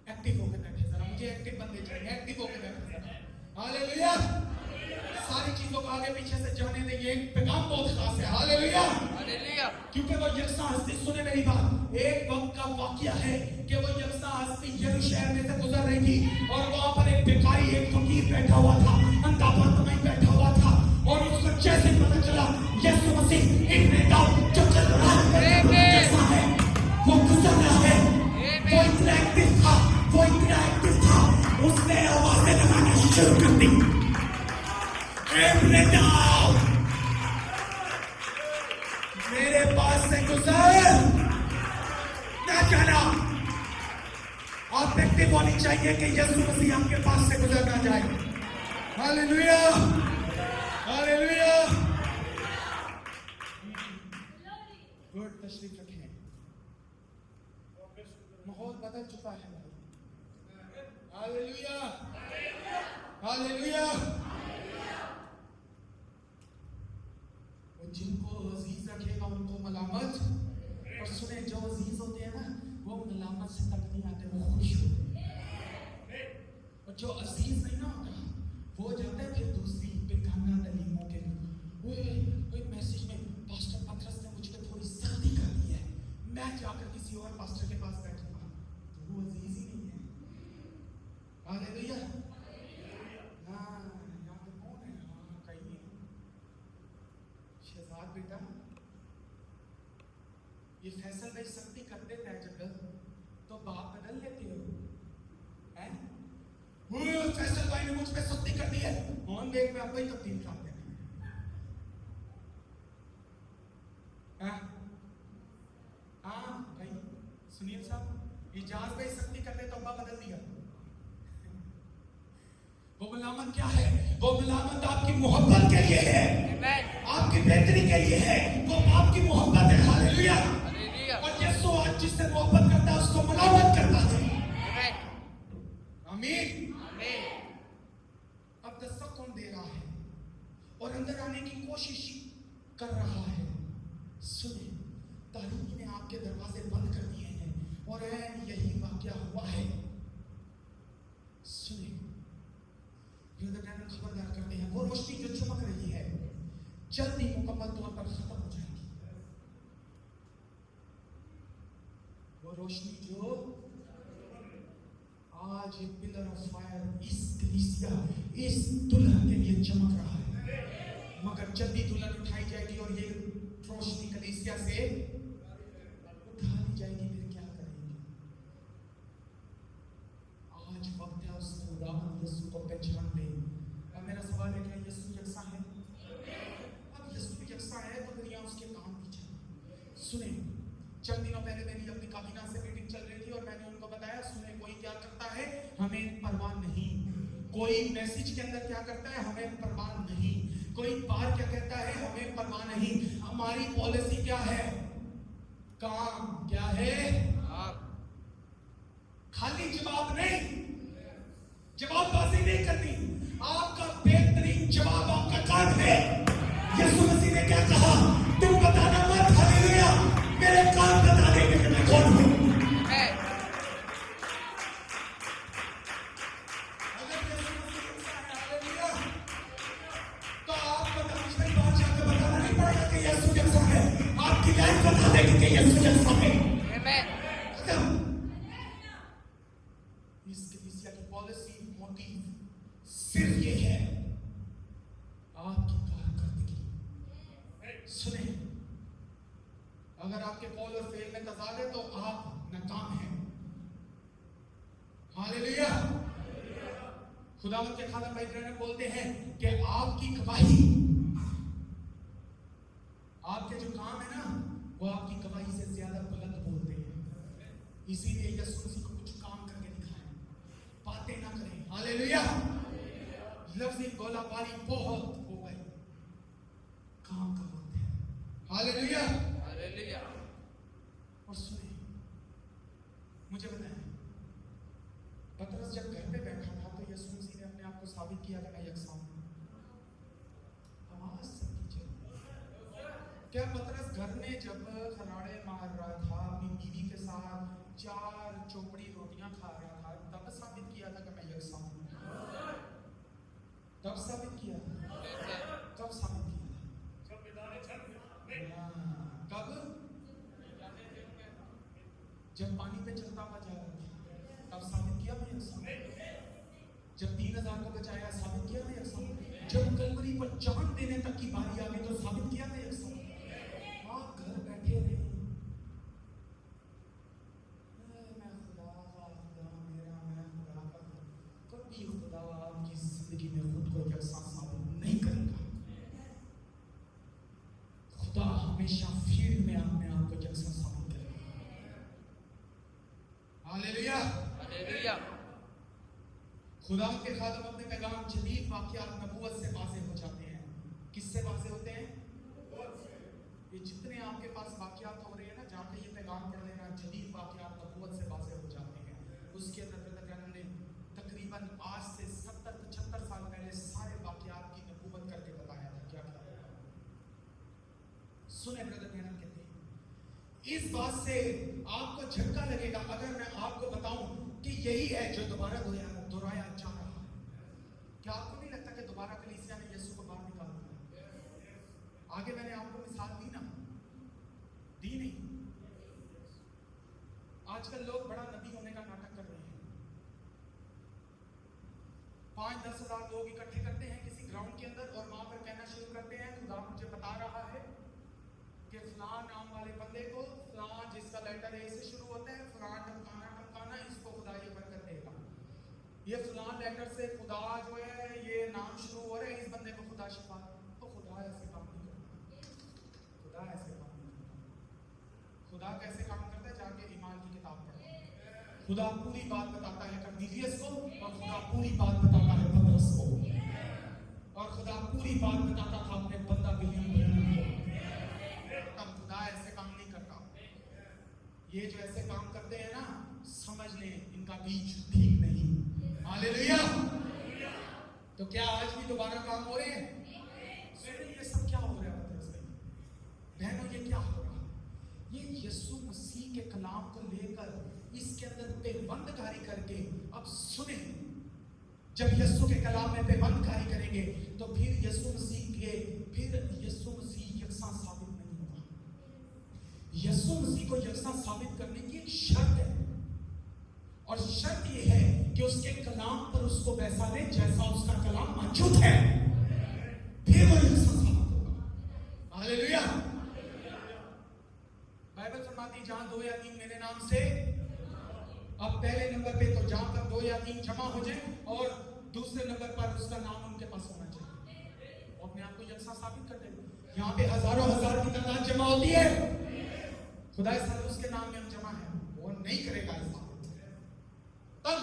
एक्टिव होकर बैठे जरा, मुझे एक्टिव बंदे चाहिए, एक्टिव होकर बैठे जरा। हालेलुया। सारी चीजों को आगे पीछे से जाने दे, ये पैगाम बहुत खास है। हालेलुया। हालेलुया। क्योंकि वो यकसा हस्ती, सुने मेरी बात, एक वक्त का वाकया है कि वो यकसा हस्ती यरूशलेम शहर में से गुजर रही थी और वहां पर एक भिखारी, एक फकीर बैठा हुआ था, अंधा बदतमीज बैठा हुआ था, और उसको जैसे पता चला यीशु मसीह इब्ने दाऊद जो चल रहा है वो गुजर रहा है, वो इतना एक्टिव था, उसने आवाजें लगाना शुरू कर दी, इब्ने दाऊद मेरे पास से गुजर ना जाना। आप एक्टिव होनी चाहिए कि यीशु मसीह आपके पास से गुजर ना जाए। हालेलुया। हालेलुया। गुड, तशरीफ रखें। माहौल बदल चुका है भाई। हालेलुया। हालेलुया। जिनको अजीज रखेगा उनको मलामत, और सुने जो अजीज होते हैं ना वो मलामत से तक नहीं आते, वो खुश होते हैं। और जो अजीज नहीं ना होता वो जाते हैं फिर दूसरी बेगाना तलीमों के लिए। कोई मैसेज में पास्टर पतरस ने मुझ पे थोड़ी सख्ती कर दी है, मैं जाकर किसी और पास्टर के पास बैठूंगा, तो वो अजीज ही नहीं है। हालेलुया। हाँ यहाँ पे कौन है? हाँ कहीं शहजाद बेटा, ये फैसल भाई सख्ती कर देता है जब तो बात बदल लेती हो हैं? फैसल भाई ने मुझ पे सख्ती कर दी है, ऑन देख में अब ही तब्दील कर देना। हाँ भाई सुनील साहब, इजाज भाई सख्ती कर दे तो अब्बा बदल दिया। वो मलामत क्या है? वो मलामत आपकी मोहब्बत के लिए है, आपकी बेहतरी के लिए है, वो आपकी मोहब्बत है। हालेलुया। और यीशु आज जिससे मोहब्बत करता है उसको मलामत करता है। आमीन। अब दस्तक कौन दे रहा है और अंदर आने की कोशिश कर रहा है। सुने, तारीकी ने आपके दरवाजे बंद कर दिए हैं और यही वाकया हुआ है। सुने, खबरदार करते हैं, वो रोशनी जो चमक रही है जल्दी मुकम्मल तौर पर खत्म हो जाएगी। वो रोशनी जो आज एक पिलर ऑफ फायर इस कलीसिया, इस दुल्हन के लिए चमक रहा है, मगर जल्दी दुल्हन उठाई जाएगी और ये रोशनी कलीसिया से उठा ली जाएगी। फिर क्या करेंगे? आज वक्त है उस खुदावंद यीशु को पहचान ले। अब मेरा सवाल है, क्या यीशु यकसा है? अब यीशु यकसा है तो फिर यहाँ उसके काम भी चाहिए। सुने, चंद दिनों पहले मेरी अपनी काबीना से मीटिंग चल रही थी और मैंने उनको बताया, सुने, कोई क्या करता है हमें परवाह नहीं, कोई मैसेज के अंदर क्या करता है हमें परवाह नहीं, कोई बार क्या कहता है हमें परवाह नहीं। हमारी पॉलिसी क्या है? काम क्या है? खाली जवाब नहीं, जवाबबाजी नहीं करनी, आपका बेहतरीन जवाब आपका काम है। यीशु मसीह ने क्या कहा? तुम बताना मत, हालेलुया, मेरे काम बता देंगे कि मैं कौन हूं। अगर यीशु मसीह ऐसा है, हालेलुया, तो आप बताने बात जाकर बताना नहीं पड़ेगा कि यीशु ऐसा है, आपकी लाइफ बता देगी कि यीशु ऐसा है। इस कलीसिया की पॉलिसी, मोटिव सिर्फ ये है, आपकी कारकर्दगी। सुने, अगर आपके कॉल और फेल में तजाद है तो आप नाकाम हैं। हालेलुया। खुदावंद के खादम भाई ब्रैनम बोलते हैं कि आपकी गवाही, आपके जो काम है ना, वो आपकी गवाही से ज्यादा बुलंद बोलते हैं। इसीलिए यीशु मसीह को कुछ काम करके दिखाएं, बातें ना करें। हालेलुया। लफ्ज़ी गोलाबारी बहुत हो गई, काम का वक्त है। हालेलुया। हालेलुया। और सुने, मुझे बताएं, पतरस जब घर पे बैठा था तो यीशु मसीह ने अपने आप को साबित किया कि मैं यकसा हूं। आवाज सबकी चली। क्या पतरस घर में जब खनाड़े मार रहा था अपनी बीवी के साथ 4 चोपड़ी रोटियां खा रहा था, तब साबित किया था कि मैं यकसा हूं? तब साबित किया? कब साबित किया? कब? जब पानी पे चलता हुआ जा रहा था, तब साबित किया मैं यकसा हूं। जब 3000 को बचाया, साबित किया मैं यकसा हूं। जब कलवरी पर जान देने तक की बारी आ गई तो साबित किया मैं यकसा हूं। आप घर बैठे रहे, मैं खुदा का खुदा, मैं खुदा का, कभी खुदा आपकी जिंदगी में खुद को यकसा साबित नहीं करेगा। खुदा हमेशा फील्ड में अपने आप को यकसा साबित करेगा। हालेलुया। हालेलुया। खुदा के खादम अपने पैगाम जदीद वाक़यात नबूवत से वाज़ेह हो जाते हैं। किससे वाज़ेह होते हैं? ये जितने आपके पास वाक़यात हो रहे हैं ना, जहाँ पे ये पैगाम पढ़ लेना, जदीद वाक़यात नबूवत से वाज़ेह हो जाते हैं। उसके अंदर ने तकरीबन आज से 70-75 साल पहले सारे वाक़यात की नबूवत करके बताया था। क्या बताया? सुने ब्रदर ब्रैनम कहते हैं, इस बात से आपको झटका लगेगा अगर मैं आपको बताऊं कि यही है जो दोबारा दोहराया जा रहा है। क्या आपको नहीं लगता कि दोबारा कलीसिया ने यीशु को बाहर निकाल दिया? आगे मैंने आपको मिसाल दी ना, दी नहीं? आजकल लोग बड़ा नबी होने का नाटक कर रहे हैं। 5-10 हज़ार लोग इकट्ठे करते हैं किसी ग्राउंड के अंदर और वहां पर कहना शुरू करते हैं, खुदा मुझे बता रहा है कि फलां नाम वाले बंदे को, फलां जिसका लेटर ए से शुरू होता है, फलां टमकाना, इसको खुदा ये बरकत देगा। ये फलां लेटर से खुदा जो है ये नाम शुरू हो रहे हैं, इस बंदे को खुदा शिफा। तो खुदा ऐसे काम नहीं करता। खुदा ऐसे काम नहीं करता। खुदा कैसे काम करता है? जाके ईमान की किताब पढ़ो। खुदा पूरी बात बताता है कर्नेलियस को, और खुदा पूरी बात बताता है पतरस को, और खुदा पूरी बात बताता था अपने बंदा विलियम ब्रैनम को। तब खुदा ऐसे काम नहीं करता। ये जो ऐसे काम करते हैं ना, समझ लें इनका बीज ठीक नहीं। हालेलुया। तो क्या आज भी दोबारा काम हो रहे हैं? ये सब क्या हो रहा है पतरस भाई? करके अब सुने, जब यीशु के कलाम में पेवंदकारी करेंगे तो फिर यीशु मसीह यकसा साबित नहीं होगा। यीशु मसीह को यकसा साबित करने की एक शर्त है, और शर्त यह है कि उसके कलाम पर उसको वैसा ले जैसा उसका कलाम मौजूद है, फिर वो यकसा साबित होगा। हालेलुया। बाइबल फरमाती है जहां 2 या 3 मेरे नाम से, अब पहले नंबर पे तो जहां पर 2 या 3 जमा हो जाए, और दूसरे नंबर पर उसका नाम उनके पास होना चाहिए, वो अपने आप को यकसा साबित कर देंगे। यहाँ पे हजारों हजार की तादाद जमा होती है, खुदा इस उसके नाम में हम जमा है, वो नहीं करेगा इस तब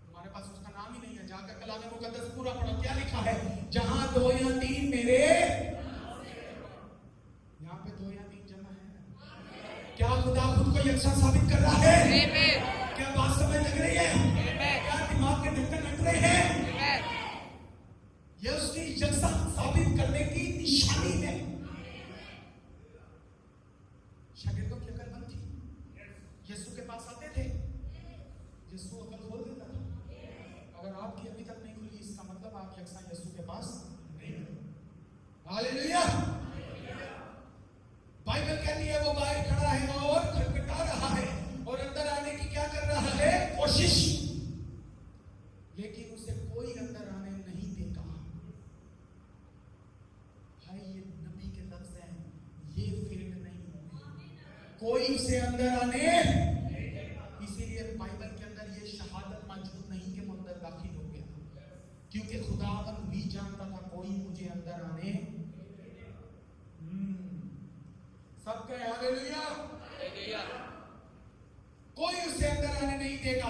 हमारे पास उसका नाम ही नहीं है। जाकर कलाम मुकद्दस पूरा पढ़ो, क्या लिखा है? जहां 2 या 3 मेरे, यहाँ पे 2 या 3 जमा है। क्या खुदा खुद को यकसा साबित कर रहा है? क्या बात समझ लग रही है? क्या दिमाग के ढक्कन हट रहे हैं? यह उसकी यकसा साबित करने की निशानी है। शागिर्दों की अकल बंद थी, यीशु के पास आते थे, यीशु अकल खोल देता था। अगर आपकी अभी तक नहीं खुली, इसका मतलब आप यकसा यीशु के पास नहीं है। हालेलुया। बाइबल कहती है वो बाहर खड़ा है और खटखटा रहा है, और अंदर आने की क्या कर रहा है? कोशिश, लेकिन उसे कोई अंदर आने नहीं देगा। भाई ये नबी के लफ्ज हैं, ये फेक नहीं होंगे, कोई उसे अंदर आने। इसीलिए बाइबल के अंदर ये शहादत मौजूद नहीं कि वो अंदर दाखिल हो गया, क्योंकि खुदावन भी जानता था कोई मुझे अंदर आने। सब कहे हालेलुया। कोई उसे अंदर आने नहीं देगा,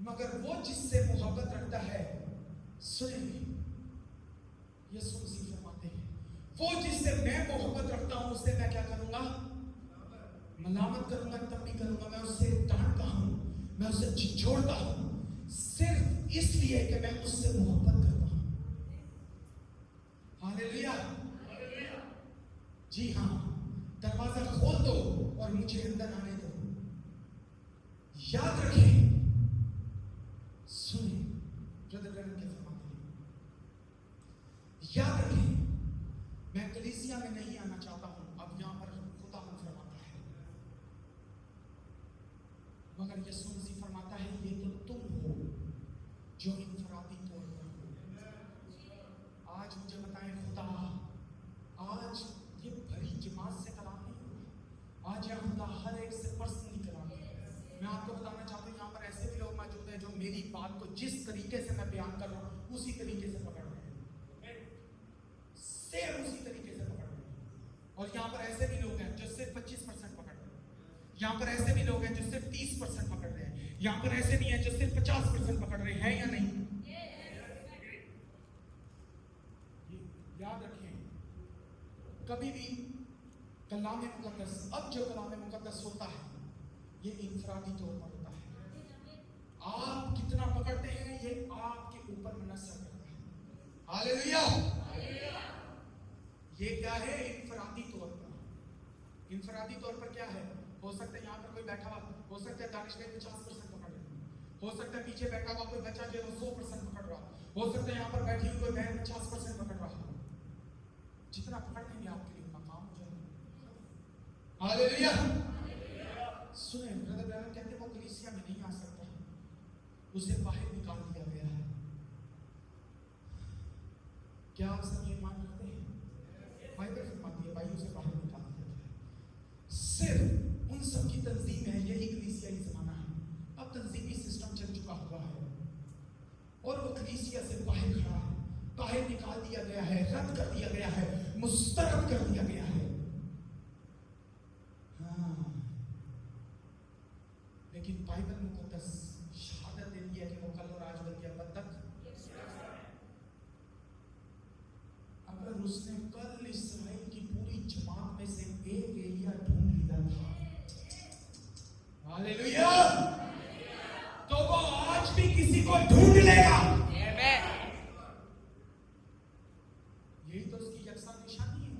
मगर वो जिससे मोहब्बत रखता है, सुने यीशु मसीह फरमाते हैं, वो जिससे मैं मोहब्बत रखता हूं उससे मैं क्या करूंगा? मलामत करूंगा, तब नहीं करूंगा, मैं उससे डांटता हूं, मैं उससे झिझोड़ता हूं, सिर्फ इसलिए कि मैं उससे मोहब्बत करता हूं। हालेलुया। जी हाँ, दरवाजा खोल दो और मुझे अंदर आने दो। याद रखें, सुने ब्रदर ब्रैनम क्या फरमाते हैं, याद रखें, मैं कलीसिया में नहीं आना चाहता हूं, अब यहां पर खुदा फरमाता है, मगर यीशु मसीह फरमाता है ये तो तुम हो जो इनफरादी तौर पर हो। आज मुझे बताएं खुदा, आज ये भरी जमात से कलाम नहीं होगा, आज यहाँ खुदा हर एक से पर्सनली कलाम है। मैं आपको बताना चाहता हूँ, यहाँ पर ऐसे भी लोग मौजूद हैं जो मेरी बात को जिस तरीके से मैं बयान कर रहा हूँ उसी तरीके से पकड़ रहे हैं, सेम उसी तरीके से पकड़ रहे हैं। और यहाँ पर ऐसे भी लोग हैं जो सिर्फ 25% पकड़ रहे हैं, यहाँ पर ऐसे भी लोग हैं जो सिर्फ 30% पकड़ रहे हैं, यहाँ पर ऐसे भी हैं जो सिर्फ 50% पकड़ रहे हैं, या नहीं? याद रखें, कभी भी कलाम मुकद्दस, अब जो कलाम मुकद्दस होता है ये इंफरादी तौर पर होता है। आप कितना पकड़ते हैं ये आपके ऊपर मुनस्सर करता है। हालेलुया। ये क्या है? इंफरादी तौर पर। इंफरादी तौर पर क्या है? हो सकता है यहाँ पर कोई बैठा हुआ, हो सकता है दानिश भाई 50% पकड़ रहे, हो सकता है पीछे बैठा हुआ कोई बच्चा जो है 100% पकड़ रहा, हो सकता है यहाँ पर बैठी हुई कोई बहन 50% पकड़ रहा। जितना पकड़ लेंगे आपके लिए उतना काम हो जाएगा। हालेलुया। सुने, ब्रदर ब्रैनम कहते हैं वो कलीसिया में नहीं आ सकता, उसे बाहर निकाल दिया गया है। क्या आप सब ये मान रखते हैं? बाइबल फरमाती है भाई उसे बाहर निकाल दिया गया है। सिर्फ उन सब की तंजीम है, यही कलीसियाई ज़माना है। अब तंजीमी सिस्टम चल चुका हुआ है और वो कलीसिया से बाहर खड़ा है, बाहर निकाल दिया गया है, रद्द कर दिया गया है, मुस्तरद कर दिया गया है। हाँ, लेकिन बाइबल मुकद्दस शहादत देती है कि वो कल और आज बल्कि अब तक, अगर उसने कल इस्राएल की पूरी जमात में से एक एलिया ढूंढ लिया था, हालेलुया, तो वो आज भी किसी को ढूंढ लेगा। यही तो उसकी यकसा निशानी है।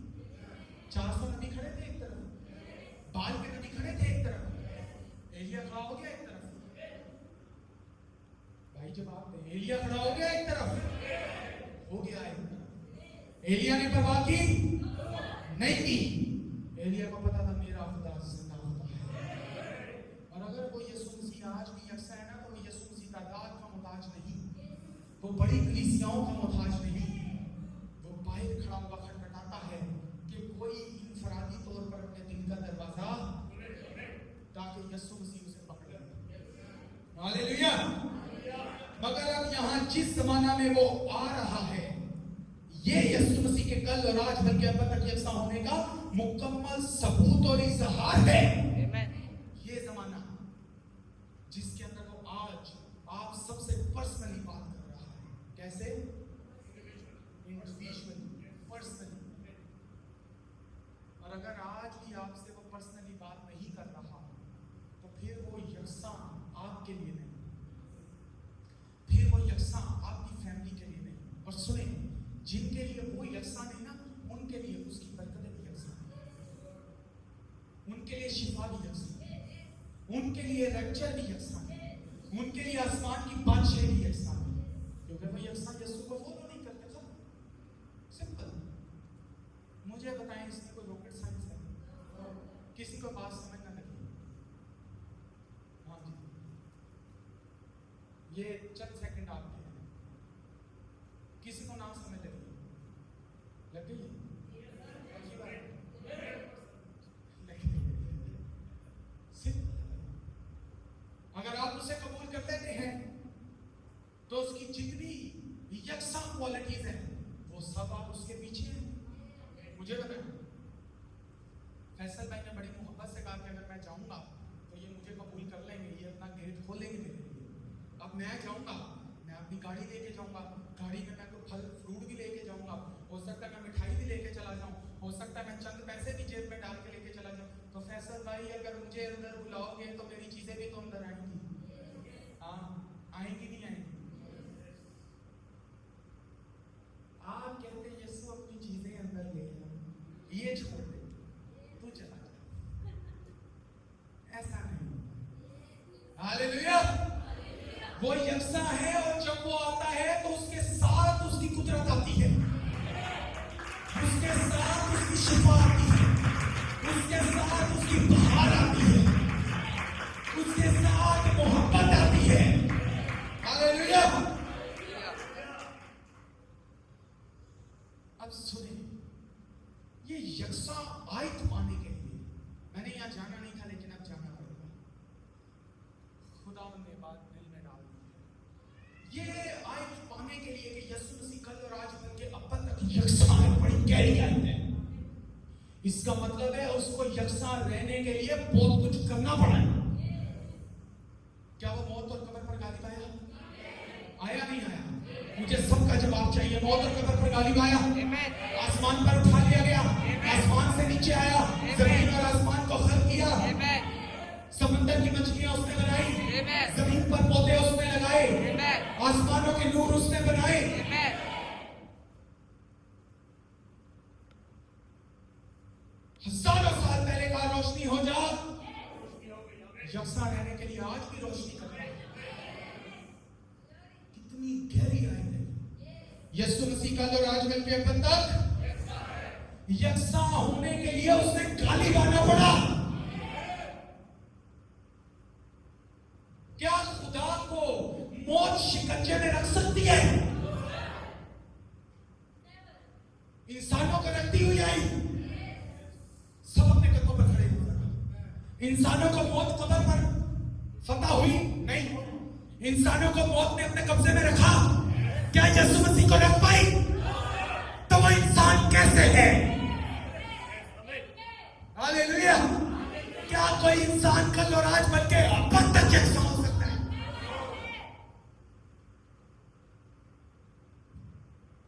400 नबी खड़े थे एक तरफ, बाल के नबी खड़े थे एक तरफ, एलिया खड़ा हो गया एक तरफ, भाई जवाब दे। एलिया खड़ा हो गया एक तरफ, हो गया एक तरफ। एलिया ने परवाह की नहीं की। एलिया को पता था मेरा खुदा जिंदा खुदा है। और अगर वो यीशु मसीह आज भी यकसा है ना, तो वो यीशु मसीह तादाद का मोहताज नहीं, वो बड़ी कलीसियाओं का मोहताज नहीं। वो बाहर खड़ा हुआ खटखटाता है कि कोई इनफरादी तौर पर अपने दिल का दरवाजा, ताकि यीशु मसीह उसे पकड़ ले। हालेलुया। मगर अब यहाँ जिस जमाना में वो आ रहा है, ये यीशु मसीह के कल और आज बल्कि अब तक यकसा होने का मुकम्मल सबूत और इजहार है। ये जमाना जिसके अंदर वो आज आप सबसे पर्सनली बात कर रहा है। कैसे? Individually, personally. और अगर आज भी आपसे वो पर्सनली बात नहीं कर रहा, तो फिर वो यकसा आपके लिए नहीं, फिर वो यकसा आपकी फैमिली के लिए नहीं। और सुने, जिनके लिए वो यकसा नहीं ना, उनके लिए उसकी बरकतें भी यकसा नहीं, उनके लिए शिफा भी यकसा नहीं, उनके लिए रैप्चर भी यकसा नहीं, उनके लिए आसमान की बादशाही भी यकसा नहीं, क्योंकि वो यकसा यीशु को फॉलो नहीं करते। था सिंपल। मुझे बताएं, इसमें कोई रॉकेट साइंस है? किसी को बात समझ ना लगी? हाँ जी, ये चंद सेकंड आपके हैं। किसी को नाम समझ लगी? लग गई? अच्छी बात है। अगर आप उसे कबूल कर लेते हैं, तो उसकी जितनी यकसा क्वालिटीज हैं, वो सब आप उसके पीछे हैं। मुझे बताएं, फैसल भाई ने बड़ी मोहब्बत से कहा कि अगर मैं जाऊंगा तो ये मुझे कबूल कर लेंगे, ये अपना गेट खोलेंगे मेरे लिए। अब मैं जाऊंगा, मैं अपनी गाड़ी लेके जाऊंगा, गाड़ी में मैं कोई फल फ्रूट भी लेके जाऊंगा, हो सकता है मैं मिठाई भी लेके चला जाऊं, हो सकता है मैं चंद पैसे भी जेब में डाल के लेके चला जाऊं। तो फैसल भाई, अगर मुझे अंदर बुलाओगे तो मेरी चीजें भी तो अंदर आएंगी। हाँ, आएंगी नहीं आएंगी? आप कहते हैं यीशु अपनी चीजें अंदर ले आ, ये छोड़ दे, तू चला जा। ऐसा नहीं। हालेलुया। वो यकसा है, और जब वो आता है तो उसके साथ उसकी कुदरत आती है, उसके साथ उसकी शिफा आती है, उसके साथ उसकी बहार आती है, उसके साथ मोहब्बत आती है। हालेलुया। अब सुनिए, ये यकसा आयत पाने के लिए मैंने यहाँ जाना नहीं था, लेकिन अब जाना पड़ेगा। खुदा ने बात दिल में डाल दी। ये आयत पाने के लिए कि यीशु मसीह कल और आज बन के अब तक यकसा है, बड़ी गहरी आयत है। इसका मतलब है उसको यकसा रहने के लिए बहुत कुछ करना पड़ा है। क्या वो मौत और कब्र पर गालिब आया? आया नहीं आया? मुझे सबका जवाब चाहिए। मौत और कब्र पर गालिब आया? आसमान पर उठा लिया गया? आसमान से नीचे आया? जमीन और आसमान को खल्क किया? समंदर की मछलियां उसने बनाई, जमीन पर पौधे उसने लगाए, आसमानों के नूर उसने बनाए। हजारों साल पहले का रोशनी हो जा, यकसा रहने के लिए आज भी रोशनी करता है। कितनी गहरी आयत है। यीशु मसीह का और आज मिल के अब तक यकसा होने के लिए उसे गाली गाना पड़ा। क्या खुदा को मौत शिकंजे में रख सकती है? इंसानों को रखती हुई आई। सब अपने कदमों पर खड़े हुए। इंसानों को मौत कब्र पर फतह हुई नहीं। इंसानों को मौत ने अपने कब्जे में रखा। क्या यीशु मसीह को रख पाई? तो वो इंसान कैसे है? हालेलुया। क्या कोई इंसान कल और आज बन के अब तक यकसा हो सकता है?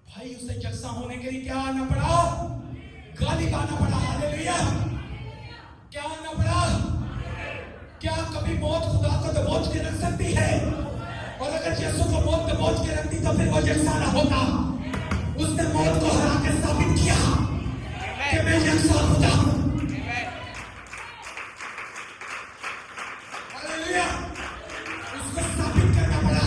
भाई, उसे यकसा होने के लिए क्या आना पड़ा? गाली गाना पड़ा। हालेलुया। क्या आना पड़ा? क्या कभी मौत खुदा को दबोच के रख सकती है? और अगर यीशु को मौत दबोच के रखती तो फिर वो यकसा ना होता। उसने मौत को हरा के साबित किया कि मैं यकसा खुदा हूं। हालेलुया। उसको साबित करना पड़ा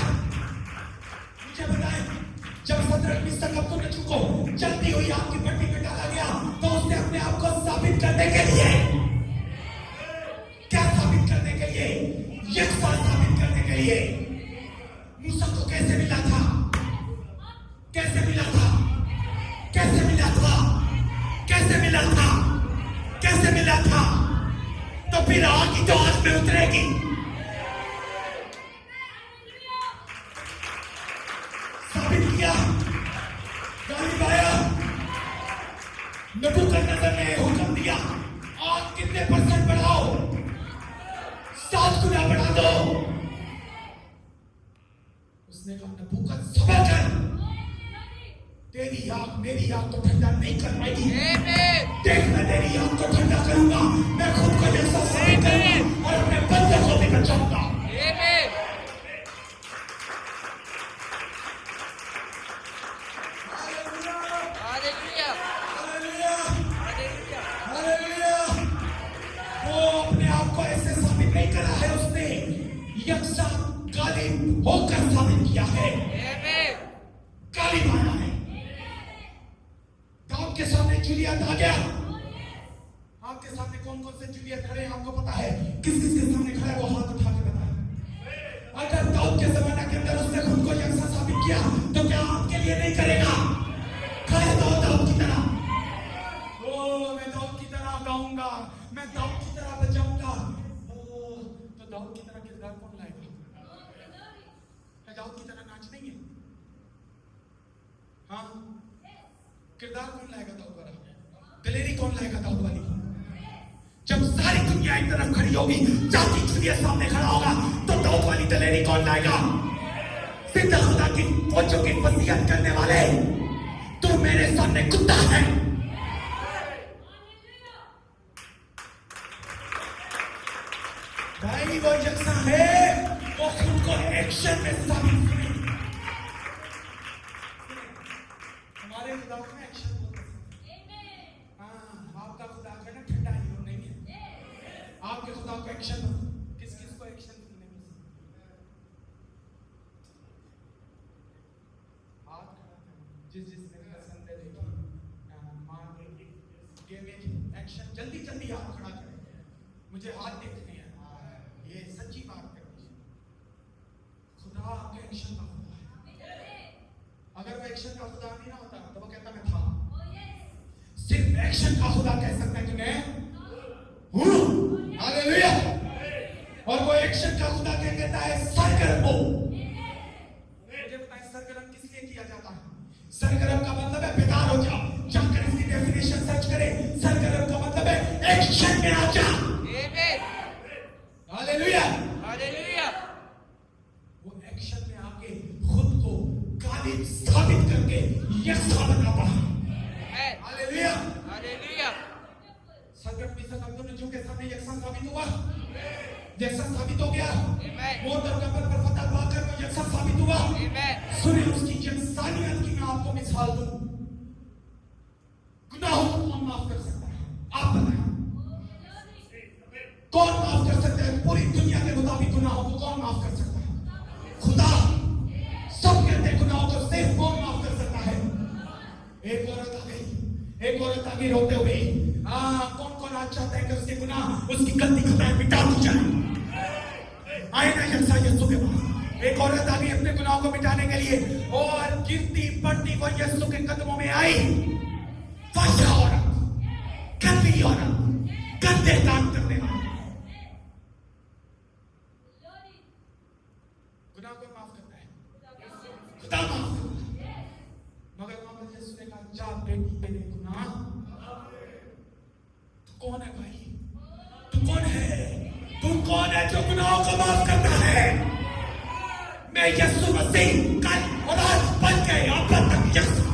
पे उतरेगी। साबित किया, गाली पाया, नबूकदनेस्सर ने हुक्म दिया, आग कितने % बढ़ाओ, 7 गुना बढ़ा दो। उसने कहा नबूकदनेस्सर सबर कर, तेरी आग मेरी आग को ठंडा नहीं कर पाएगी। देख मैं तेरी आग को ठंडा करूंगा, मैं खुद को जैसा साबित करूंगा और अपने बंदे को भी बचाऊंगा। वो अपने आप को ऐसे साबित नहीं करा है, उसने यकसा गालिब होकर साबित किया है, गालिब आया है। दाऊद के सामने जूलियत आ गया। आपके सामने कौन कौन से जूलियत खड़े हैं आपको पता है? किस किस के सामने खड़ा है वो हाथ उठा के बताए। अगर दाऊद के जमाने के अंदर उसने खुद को यकसा साबित किया तो क्या आपके लिए नहीं करेगा? खड़े दाऊद की तरह, ओ मैं दाऊद की तरह गाऊंगा, मैं दाऊद की तरह बचाऊंगा। तो दाऊद की तरह किरदार कौन लाएगा? दाऊद की तरह नाच नहीं है, हाँ किरदार कौन लाएगा दाऊद वाला? दिलेरी कौन लाएगा दाऊद वाली? जब सारी दुनिया एक तरफ खड़ी होगी, जाति जूलियत सामने खड़ा होगा, तो दाऊद वाली दिलेरी कौन लाएगा? जिंदा खुदा की फौजों की वसीयत करने वाले, तू मेरे सामने कुत्ता है। भाई वो यकसा है, वो खुद को एक्शन में साबित करे। हमारे खुदा का एक्शन होता है। हाँ, आपका खुदा का ना ठंडा हीरो नहीं है। आपके खुदा को एक्शन हो, किस किस को एक्शन नहीं है? हाथ खड़ा करें, जिस जिसने पसंद है देखिए, मां गेम एक्शन जल्दी जल्दी हाथ खड़ा करें, मुझे हाथ देखने हैं। ये सच्ची बात है, खुदा आपके एक्शन का खुदा है। अगर वो एक्शन का खुदा नहीं ना होता तो वो कहता मैं था। सिर्फ एक्शन का खुदा कह सकता है कि मैं हूं। हालेलुया। और वो एक्शन का खुदा क्या कहता है? सरगर्म हो। मुझे बताएं सरगर्म किस लिए किया जाता है? सरगर्म का मतलब है बेदार हो जाओ। जाकर इसकी डेफिनेशन सर्च करें। सरगर्म का मतलब है एक्शन में आ जा। हालेलुया। वो एक्शन में आके खुद को गालिब साबित करके यकसा बनाता है। हालेलुया। सरगर्म मिसाल अब्दुल के सामने यकसा साबित हुआ, यकसा साबित हो गया। मौत और कब्र पर फतह पाकर वो यकसा साबित हुआ। सुनिए उसकी इंसानियत की मैं आपको मिसाल दूं। गुनाहों को कौन माफ कर सकता है? आप बताएं, कौन माफ कर सकता है? पूरी दुनिया के मुताबिक गुनाहों को कौन माफ कर सकता है? खुदा। सब कहते हैं गुनाहों को सिर्फ कौन माफ कर सकता है? एक औरत आ गई रोते हुए। कौन कौन आज चाहता है कि उसके गुनाह, उसकी गलती खताएं मिटा दी जाए? आए ना यकसा यीशु के पास। एक औरत आ गई अपने गुनाहों को मिटाने के लिए, और गिरती पड़ती वो यीशु के कदमों में आई। फसा औरत, गंदी औरत, गंदे काम करने वाली, गुनाह को माफ करता है, खुदा माफ करता है। मगर मोहम्मद यीशु ने कहा, जा बेटी मेरे गुनाह। तू कौन है भाई? तू कौन है? तू कौन है जो गुनाहों को माफ करता है? मैं यीशु मसीह कल और आज बन गए अब तक यीशु।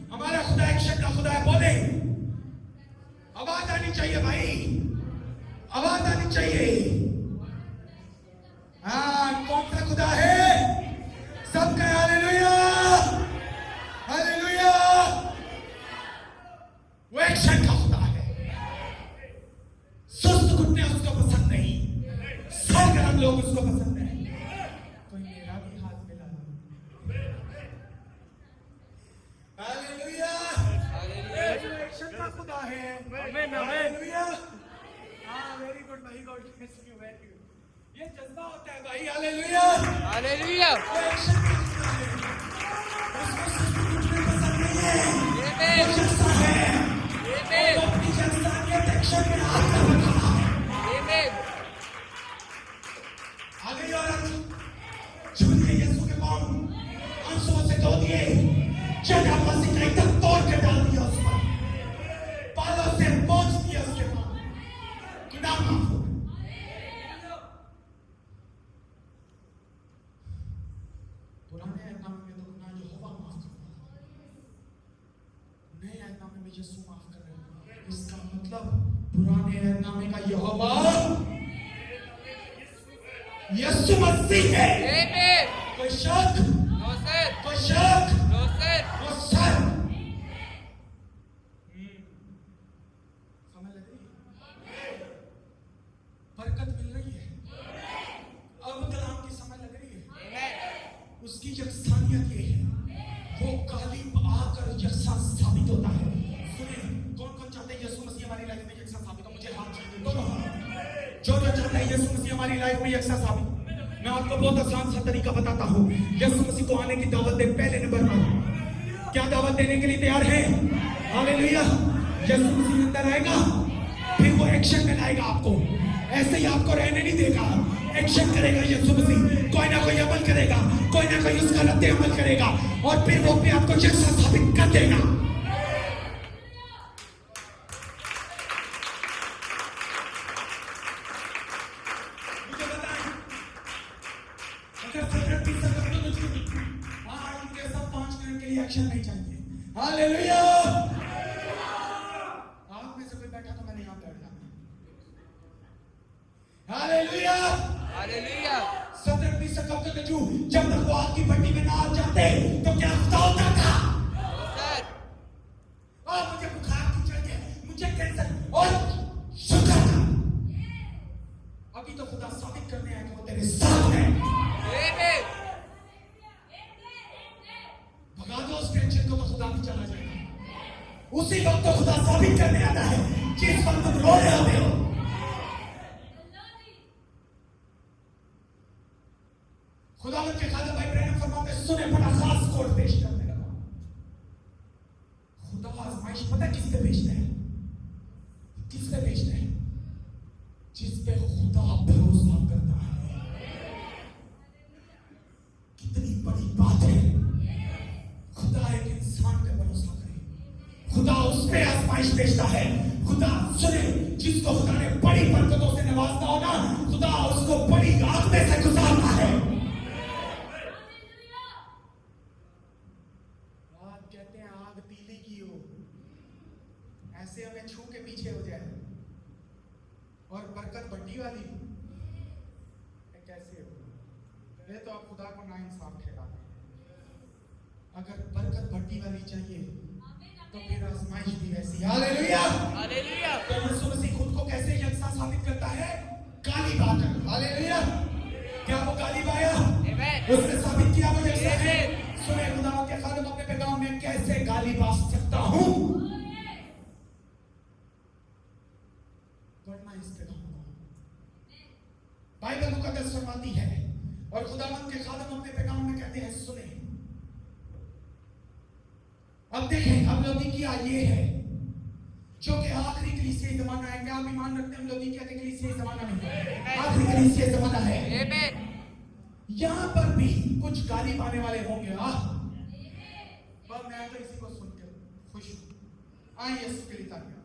हमारा खुदा एक्शन का खुदा है। बोले, आवाज आनी चाहिए भाई, आवाज आनी चाहिए। हाँ, कौन सा खुदा है? सबका हालेलुया, हालेलुया। वो एक्शन का खुदा है। सुस्त घुटने उसको पसंद नहीं, सरगर्म लोग उसको पसंद नहीं। कोई मेरा भी हाथ गुड भाई, God bless you, very good. ये जज्बा होता है भाई, हालेलुया। हालेलुया। वो एक्शन नहीं होता है, उसको सिर्फ मुझे पसंद नहीं है, वो जज्बा है, वो अपनी इंसानियत एक्शन में आकर रखा है। आगे और झूठे यीशु के पांव आंसुओं से धो दिए, जगह मसीह का एकदम तोड़ के डाल दिया उस पर, बालों से पोंछ दिया उसके पांव, गुनाह माफ हो गए। पुराने ऐतनामे में तो गुनाह यहोवा माफ करता था, नए ऐतनामे में यीशु माफ कर रहे हैं। इसका मतलब पुराने ऐतनामे का यहोवा यीशु मसीह है। कोई शक, कोई शक, वो सर। समझ लग रही है? बरकत मिल रही है, अब कलाम की समझ लग रही है। उसकी यकसानियत ये है, वो गालिब आकर यकसा साबित होता है। सुनिए, कौन कौन चाहते हैं यीशु मसीह हमारी लाइफ में यकसा साबित हो? मुझे हाथ चाहिए, दोनों हाथ। जो चाहते हैं यीशु मसीह हमारी लाइफ में यकसा साबित। मैं आपको बहुत आसान सा तरीका बताता हूँ। यीशु मसीह को आने की दावत दे। पहले नंबर पर क्या दावत देने के लिए तैयार है? हालेलुया। यीशु मसीह अंदर आएगा, फिर वो एक्शन में लाएगा आपको, ऐसे ही आपको रहने नहीं देगा, एक्शन करेगा यीशु मसीह। कोई ना कोई अमल करेगा, कोई ना कोई उसका रद्द अमल करेगा, और फिर वो अपने आप को यकसा साबित कर देगा। मुझे बताएं, अगर सत्रह बीस सब 5 मिनट के लिए एक्शन नहीं चाहिए। हालेलुया। आप में से कोई बैठा तो मैंने यहाँ बैठ जाना। हालेलुया। हालेलुया। 17-20 कब तक जू, जब तक वो आग की भट्टी में ना आ जाते तो क्या खुदा होता था? मुझे बुखार की चाहिए, मुझे कैंसर, और शुक्र था, अभी तो खुदा साबित करने आया कि वो तेरे साथ है। भगा दो उस टेंशन को, तो खुदा भी चला जाएगा। उसी वक्त तो खुदा साबित करने आता है जिस वक्त तुम रो रहे होते हो। खुदावंद के खालिद भाई ब्रैनम फरमाते हैं, सुने बड़ा खास कोड पेश करने लगा। खुदा आजमाइश पता किस पे भेजता है? किस पे भेजता है? जिस पे खुदा भरोसा करता है। कितनी बड़ी बात है, खुदा एक इंसान पे भरोसा करे, खुदा उस पे आजमाइश भेजता है। खुदा सुने, जिसको खुदा ने बड़ी बरकतों से नवाजता हो ना, खुदा उसको बड़ी आग में से गुजारता है। कहते हैं आग तीली की हो, ऐसे हमें छू के पीछे हो जाए, और बरकत भट्टी वाली कैसे हो? ये तो आप खुदा को नाइंसाफ ठहराते हैं। अगर बरकत भट्टी वाली चाहिए तो फिर आजमाइश भी वैसी। हालेलुया। हालेलुया। तो यीशु मसीह खुद को कैसे यकसा साबित करता है? गालिब आकर। हालेलुया। क्या वो गालिब आया? उसने साबित किया वो यकसा है। सुने, खुदा के खालिद अपने पैगाम में कैसे गालिब आ सकता हूं? पढ़ना इस पैगाम को, बाइबल मुकद्दस फरमाती है, और खुदावंद के खालिद अपने पैगाम में कहते हैं, सुने, अब देखें, अब लौदीकिया ये है जो कि आखिरी कलीसियाई ज़माना है। क्या आप ईमान रखते हैं लौदीकिया के कलीसियाई ज़माना में आखिरी कलीसियाई ज़माना है? यहाँ पर भी कुछ गालिब आने वाले होंगे। पर मैं तो इसी को सुनकर खुश हूँ। आइए यीशु के लिए तालियां।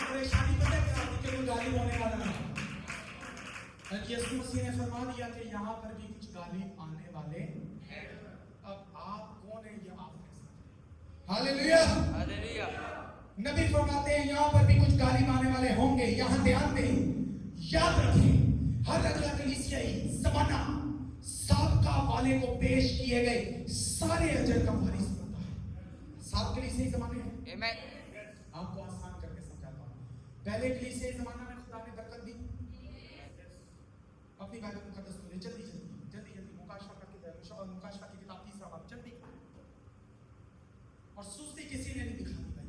परेशानी पता है क्या? कि कोई गालिब होने वाला नहीं। यीशु मसीह ने फरमा दिया कि यहाँ पर भी कुछ गालिब आने वाले हैं। अब आप कौन है ये आप फैसला करें। हालेलुया। हालेलुया। नबी फरमाते हैं यहाँ पर भी कुछ गालिब आने वाले होंगे। यहाँ ध्यान दें, याद रखें, हर अगला कलीसियाई ज़माना साबका वाले को पेश किए गए सारे अजर का वारिस बनता है। सात कलीसियाई ज़माने हैं। आपको आसान करके समझाता हूँ। पहले कलीसियाई ज़माना में खुदा ने बरकत दी। अपनी बाइबल मुकद्दस खोलिए, जल्दी जल्दी जल्दी जल्दी। मुकाशवा की किताब 3 बाब, जल्दी। और सुस्ती किसी ने नहीं दिखानी भाई।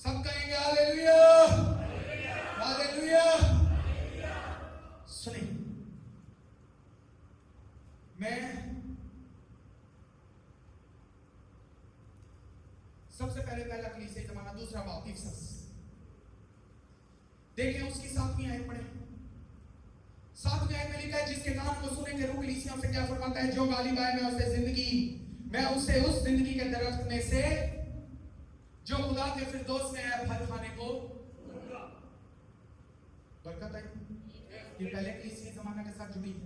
सब कहेंगे हालेलुया, हालेलुया। सुने, मैं सबसे पहला कलीसिया जमाना, दूसरा बाब इफिसस। देखें उसकी 7वीं आयत पढ़े। 7वीं आयत में लिखा है, जिसके कान को सुने के रूह कलीसियाओं से क्या फरमाता है, जो गालिब आए मैं उसे उस जिंदगी के दरख्त में से जो खुदा के फिरदौस में है फल खाने को बरकत आई। ये पहले कलीसिया जमाना के साथ जुड़ी है।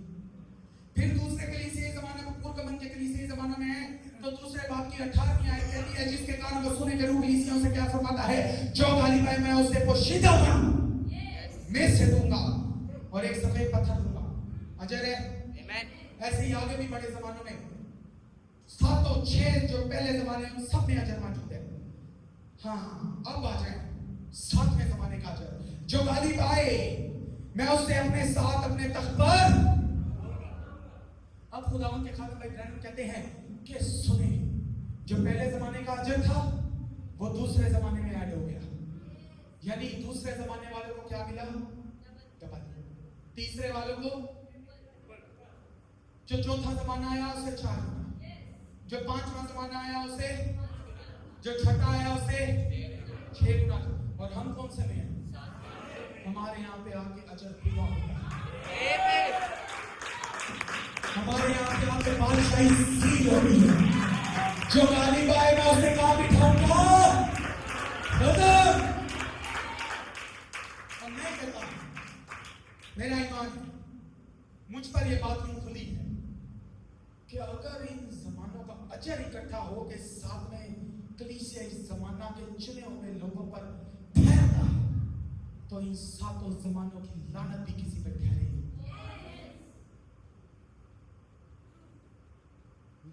फिर दूसरे कलीसिया जमाना में, पुरकमन के कलीसिया जमाना में है, तो दूसरे बाब की 18वीं आयत कहती है, जिसके कान को सुने के रूह कलीसियाओं से क्या फरमाता है, जो गालिब आए मैं उसे पोशीदा में से दूंगा और एक सफेद पत्थर दूंगा। अजर है। ऐसे ही आगे भी बड़े जमानों में 706 जो पहले जमाने में सब में अजर मौजूद है। हाँ, अब आ जाए 7वें जमाने का अजर, जो गालिब आए मैं उसे अपने साथ अपने तख्त पर। अब खुदावंद के खादिम इब्राहिम कहते हैं कि सुने, जो पहले जमाने का अजर था वो दूसरे जमाने में ऐड हो गया, यानी दूसरे जमाने वालों को क्या मिला, डबल। तीसरे वालों को, जो चौथा जमाना आया उसे 4 गुना, जो 5वां जमाना आया उसे, जो छठा आया उसे 6 गुना। और हम कौन से में हैं? हमारे यहाँ पे आके अजर पूरा होता है। हमारे यहाँ पे आके बादशाही सील होती है। जो गालिब आए मैं उसे कहाँ बिठाऊंगा? मैं कहता हूं, मेरा ईमान है, मुझ पर यह बात यूं खुली है कि अगर इन जमानों का अजर इकट्ठा हो के साथ में कलीसिया इस जमाना के चुने हुए लोगों पर ठहरता है, तो इन 7 जमानों की लानत भी किसी पर ठहरेगी।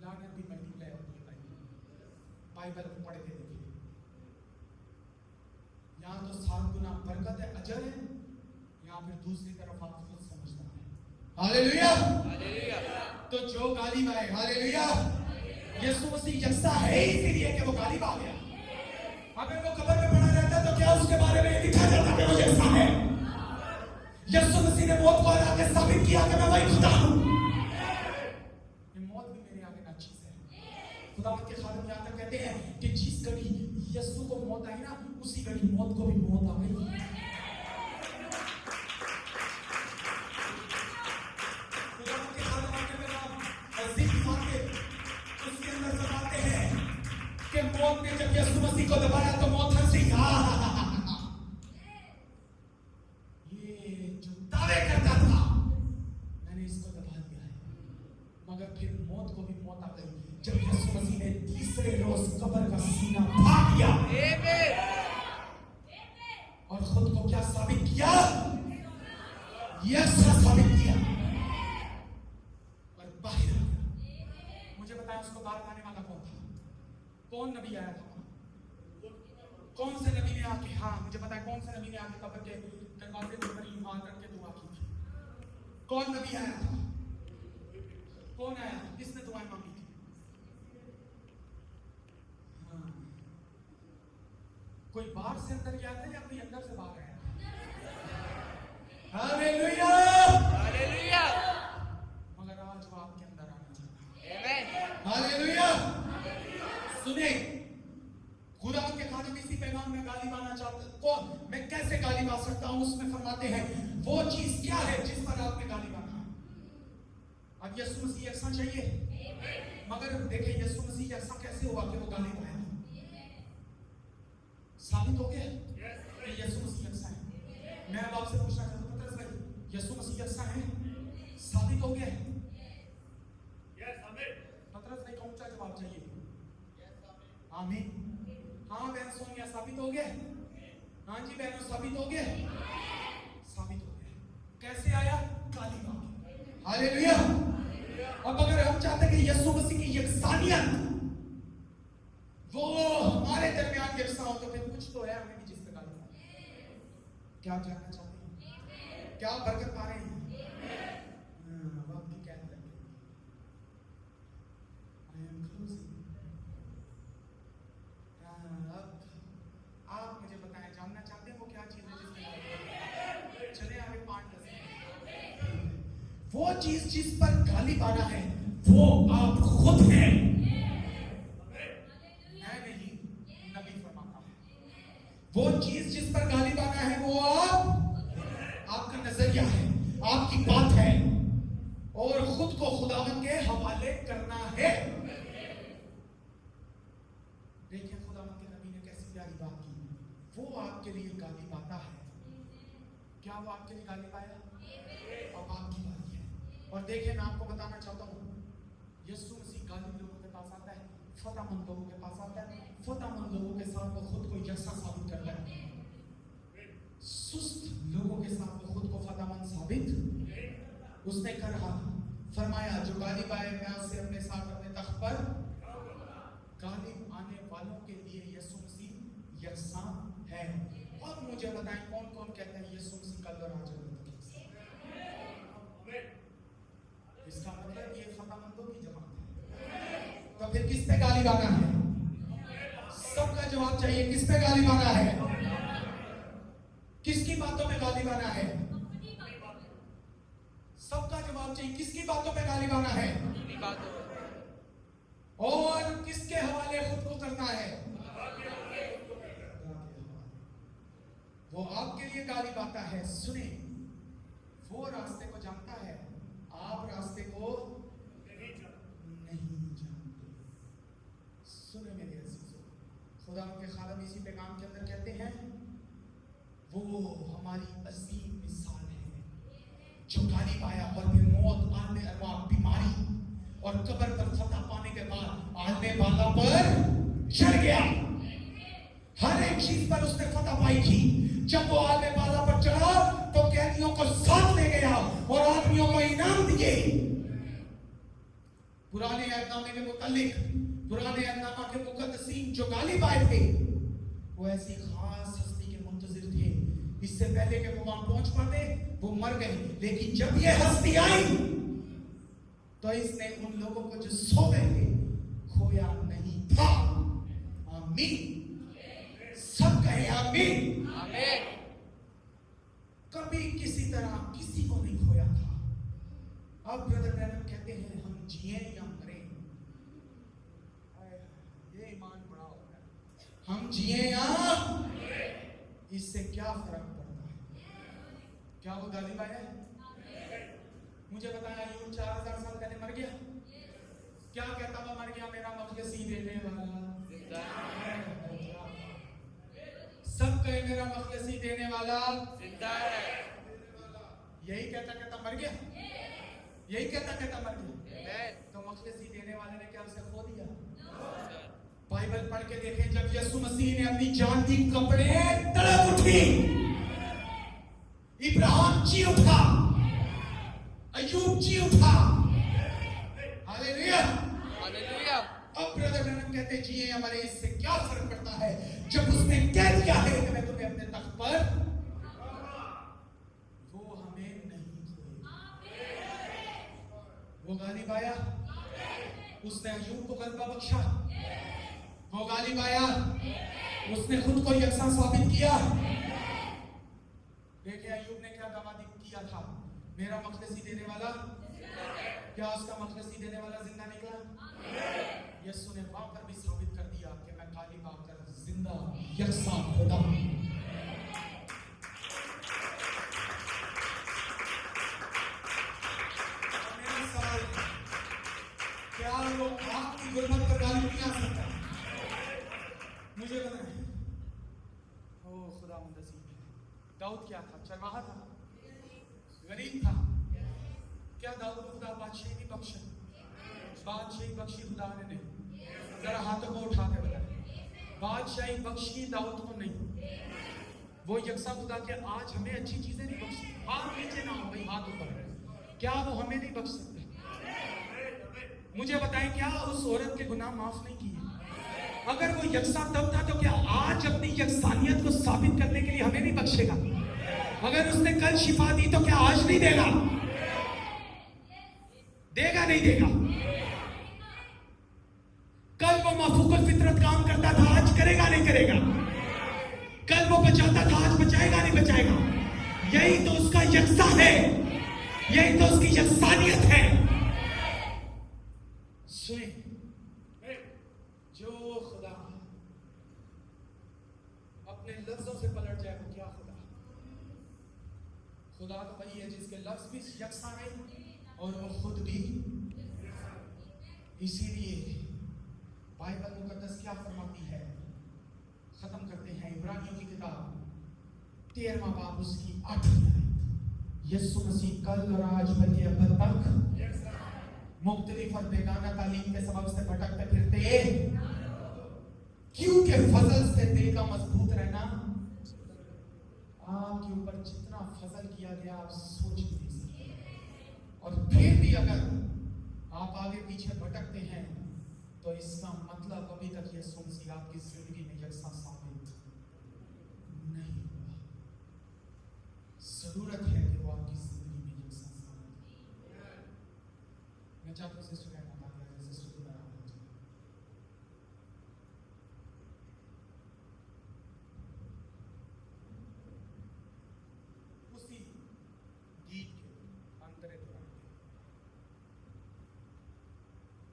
लानत भी मल्टीप्लाई होती है। बाइबल को पढ़ के देखिए, यहाँ तो 7 गुना बरकत है, अजर है, यहाँ फिर दूसरी तरफ आप खुद समझना है। Hallelujah, hallelujah. तो जो गालिब आए, हालेलुया, यीशु मसीह यकसा है इसीलिए कि वो गालिब आ गया। अगर वो कब्र में पड़ा रहता तो क्या उसके बारे में लिखा जाता कि वो यकसा है? यीशु मसीह ने मौत को हरा के साबित किया कि मैं वही खुदा हूं। ये मौत भी मेरे आगे नाचीज है। खुदावंद के खादिम यहाँ तक कहते हैं कि जिस घड़ी यीशु को मौत आई ना, उसी घड़ी मौत को भी मौत आ गई। मौत ने जब यीशु मसीह को दबाया तो मौत हंसी। ये जो दावे करता था मैंने इसको दबा दिया है, मगर फिर मौत को भी मौत आ गई जब यीशु मसीह ने तीसरे रोज कब्र का सीना फाड़ दिया और खुद को क्या साबित किया, यकसा साबित किया और बाहर आ गया। मुझे बताया उसको बाहर आने वाला कौन था? कौन नबी आया था? कौन से नबी ने आके, हाँ मुझे पता है कौन से नबी ने आके कब्र के दरवाजे पर ईमान रख के दुआ की थी। कौन नबी आया था? कौन आया था? किसने दुआएं मांगी थी? हाँ। कोई बाहर से अंदर गया था या कोई अंदर से बाहर आया? Hallelujah, hallelujah. मगर आज वो आपके अंदर आना चाहता है। आमीन। हालेलुया। सुने, खुदावंद के खादिम इसी पैगाम में गालिब आना चाहते कौन? मैं कैसे गालिब आ सकता हूं? उसमें फरमाते हैं वो चीज क्या है जिस पर आपने गालिब आना है। अब यीशु मसीह यकसा चाहिए, मगर देखिए यीशु मसीह यकसा कैसे हुआ कि वो गालिब आया? साबित हो गया कि यीशु मसीह यकसा है। मैं अब आपसे पूछना चाहता हूं पतरस भाई, यीशु मसीह यकसा है? साबित हो गया? पतरस भाई कौन सा जवाब चाहिए? आमीन। हाँ बहन सोनिया, साबित हो गया? हाँ जी बहनों, साबित हो गया? साबित हो गया। कैसे आया? गालिब आ गया। हालेलुया। अब अगर हम चाहते हैं कि यीशु मसीह की यकसानियत वो हमारे दरमियान यकसा हो, तो फिर कुछ तो है हमें भी जिस पे गालिब आ। क्या जानना चाहते हैं? क्या बरकत पा रहे हैं? वक्त की कैद लग गई। I am closing. चीज जिस पर गाली बाना है वो आप खुद हैं। मैं नहीं, नबी फरमाता है वो चीज जिस पर गाली बाना है वो आपका नजरिया है, आपकी बात है, और खुद को खुदावन के हवाले करना है। देखिए खुदावन के नबी ने कैसी प्यारी बात की। वो आपके लिए गाली बाता है। क्या वो आपके लिए गाली पाया? अब आपकी बारी है। और देखिए मैं आपको बताना चाहता हूँ, यीशु मसीह गालिब लोगों के पास आता है, फतेहमंद लोगों के पास आता है, फतेहमंद लोगों के साथ वो खुद को यकसा साबित करता है, सुस्त लोगों के साथ वो खुद को फतेहमंद साबित उसने कर रहा फरमाया, जो गालिब आए मैं उसे अपने साथ अपने तख्त पर। गालिब आने वालों के लिए यीशु मसीह यकसा है। अब मुझे बताएं कौन कौन कहते हैं यीशु मसीह कल और आज और इसका मतलब ये फतेहमंदों की जमात है। तो फिर किस पे गाली बाना है? सबका जवाब चाहिए, किस पे गाली बाना है? किसकी बातों में गाली बाना है? सबका जवाब चाहिए, किसकी बातों में गाली बाना है? और किसके हवाले खुद को करना है? वो आपके लिए गाली बाता है। सुने, वो रास्ते को जानता है, आप रास्ते को नहीं जानते। सुने मेरे अजीजों, खुदा के खालम इसी पैगाम के अंदर कहते हैं, वो हमारी अजीम मिसाल है जो गाली पाया और फिर मौत, आलमे अरवाह, बीमारी और कब्र पर फतह पाने के बाद आलमे बाला पर चढ़ गया। हर एक चीज पर उसने फतह पाई थी। जब वो आलमे बाला पर चढ़ा तो कैदियों को साथ ले गया और आदमियों को इनाम दिए। पुराने अहदनामे के मुतालिक, पुराने अहदनामा के मुकद्दसीन जो गालिब आए थे वो ऐसी खास हस्ती के मुंतजिर थे, इससे पहले कि वो वहां पहुंच पाते वो मर गए। लेकिन जब ये हस्ती आई तो इसने उन लोगों को जो सो गए थे खोया नहीं था। आमीन, सब कहे आमीन। कभी किसी तरह किसी को नहीं खोया था। अब ब्रदर ब्रैनम कहते हैं हम जिए या मरे, ये ईमान बड़ा होता है। हम जिए या इससे क्या फर्क पड़ता है? क्या वो गालिब आया है? मुझे बताया यूं 4000 साल पहले मर गया। क्या कहता हुआ मर गया? मेरा मखलसी देने वाला जिंदा है। सब कहे मेरा मखलसी देने वाला जिंदा है। यही कहता कहता मर गया, यही कहता कहता मर गया। तो मखलसी देने वाले ने क्या उसे खो दिया? बाइबल पढ़ के देखें, जब यीशु मसीह ने अपनी जान दी कपड़े तड़प उठी, इब्राहिम जी उठा, अय्यूब जी उठा। Hallelujah, hallelujah. अब ब्रदर ब्रैनम कहते जिए हमारे, इससे क्या फर्क पड़ता है? जब उसने कह दिया है कि मैं तुम्हें अपने तख्त पर, वो हमें नहीं खोएगा। वो गालिब आया, उसने अय्यूब को गलबा बख्शा। वो गालिब आया, उसने खुद को यकसा साबित किया। देखिए अय्यूब ने क्या दावा किया था? मेरा मखलसी देने वाला, क्या उसका मखलसी देने वाला जिंदा निकला? यीशु ने वहां पर भी साबित कर दिया कि मैं गालिब आकर जिंदा यकसा खुदा। मेरा सवाल, क्या लोग आपकी गुरबत पर गालिब नहीं आ सकता? मुझे बताएं। ओ खुदा मुंतसिब, दाऊद क्या था? चरवाहा था, गरीब था। क्या दाऊद को खुदा बादशाही नहीं बख्शा? बादशाही बख्शी खुदा ने नहीं। जरा हाथों को उठा के बताएं, बादशाही बख्शी दाऊद को नहीं। वो यकसा खुदा के आज हमें अच्छी चीजें नहीं बख्शती। हाथ नीचे ना हो भाई, हाथ ऊपर। क्या वो हमें नहीं बख्श सकते? मुझे बताएं, क्या उस औरत के गुनाह माफ नहीं किए? अगर वो यकसा तब था तो क्या आज अपनी यकसानियत को साबित करने के लिए हमें नहीं बख्शेगा? अगर उसने कल शिफा दी तो क्या आज नहीं देगा? देगा नहीं देगा? कल वो माफूकुल फितरत काम करता था, आज करेगा नहीं करेगा? कल वो बचाता था, आज बचाएगा नहीं बचाएगा? यही तो उसका यकसा है। यही तो उसकी यकसानियत है। सुने, जो खुदा अपने लफ्जों से पलट जाए वो क्या खुदा? खुदा तो वही है जिसके लफ्ज भी यकसा है और वो खुद भी। इसीलिए बाइबल मुकद्दस क्या फरमाती है? खत्म करते हैं इब्रानियों की किताब 13वां बाब उसकी 8वीं आयत। यीशु मसीह कल और आज बल्कि अब तक मुख्तलिफ और बेगाना तालीम के सबब से भटकते फिरते, क्योंकि फजल से दिल का मजबूत रहना। आपके ऊपर जितना फजल किया गया आप सोच भी नहीं सकते। और फिर भी अगर आप आगे पीछे भटकते हैं तो इसका मतलब अभी तक यीशु मसीह आपकी जिंदगी में यकसा साबित नहीं हुआ। जरूरत है कि वो आपकी जिंदगी में यकसा साबित हो। मैं चाहता हूं सिस्टर कहना सिस्टर को बना उसी गीत के अंतरे दौरान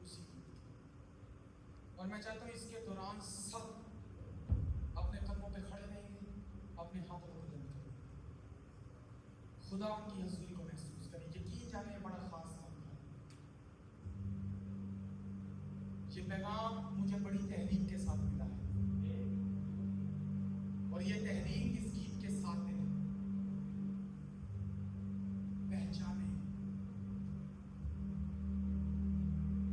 उसी गीत के। और मैं चाहता हूं इसके दौरान सब अपने कदमों पे खड़े रहेंगे, अपने हाथों को बुलंद करेंगे, खुदा की हजूरी को महसूस करें। यकीन जाने बड़ा खास मौका है। ये पैगाम मुझे बड़ी तहरीक के साथ मिला है और ये तहरीक इस गीत के साथ है। पहचाने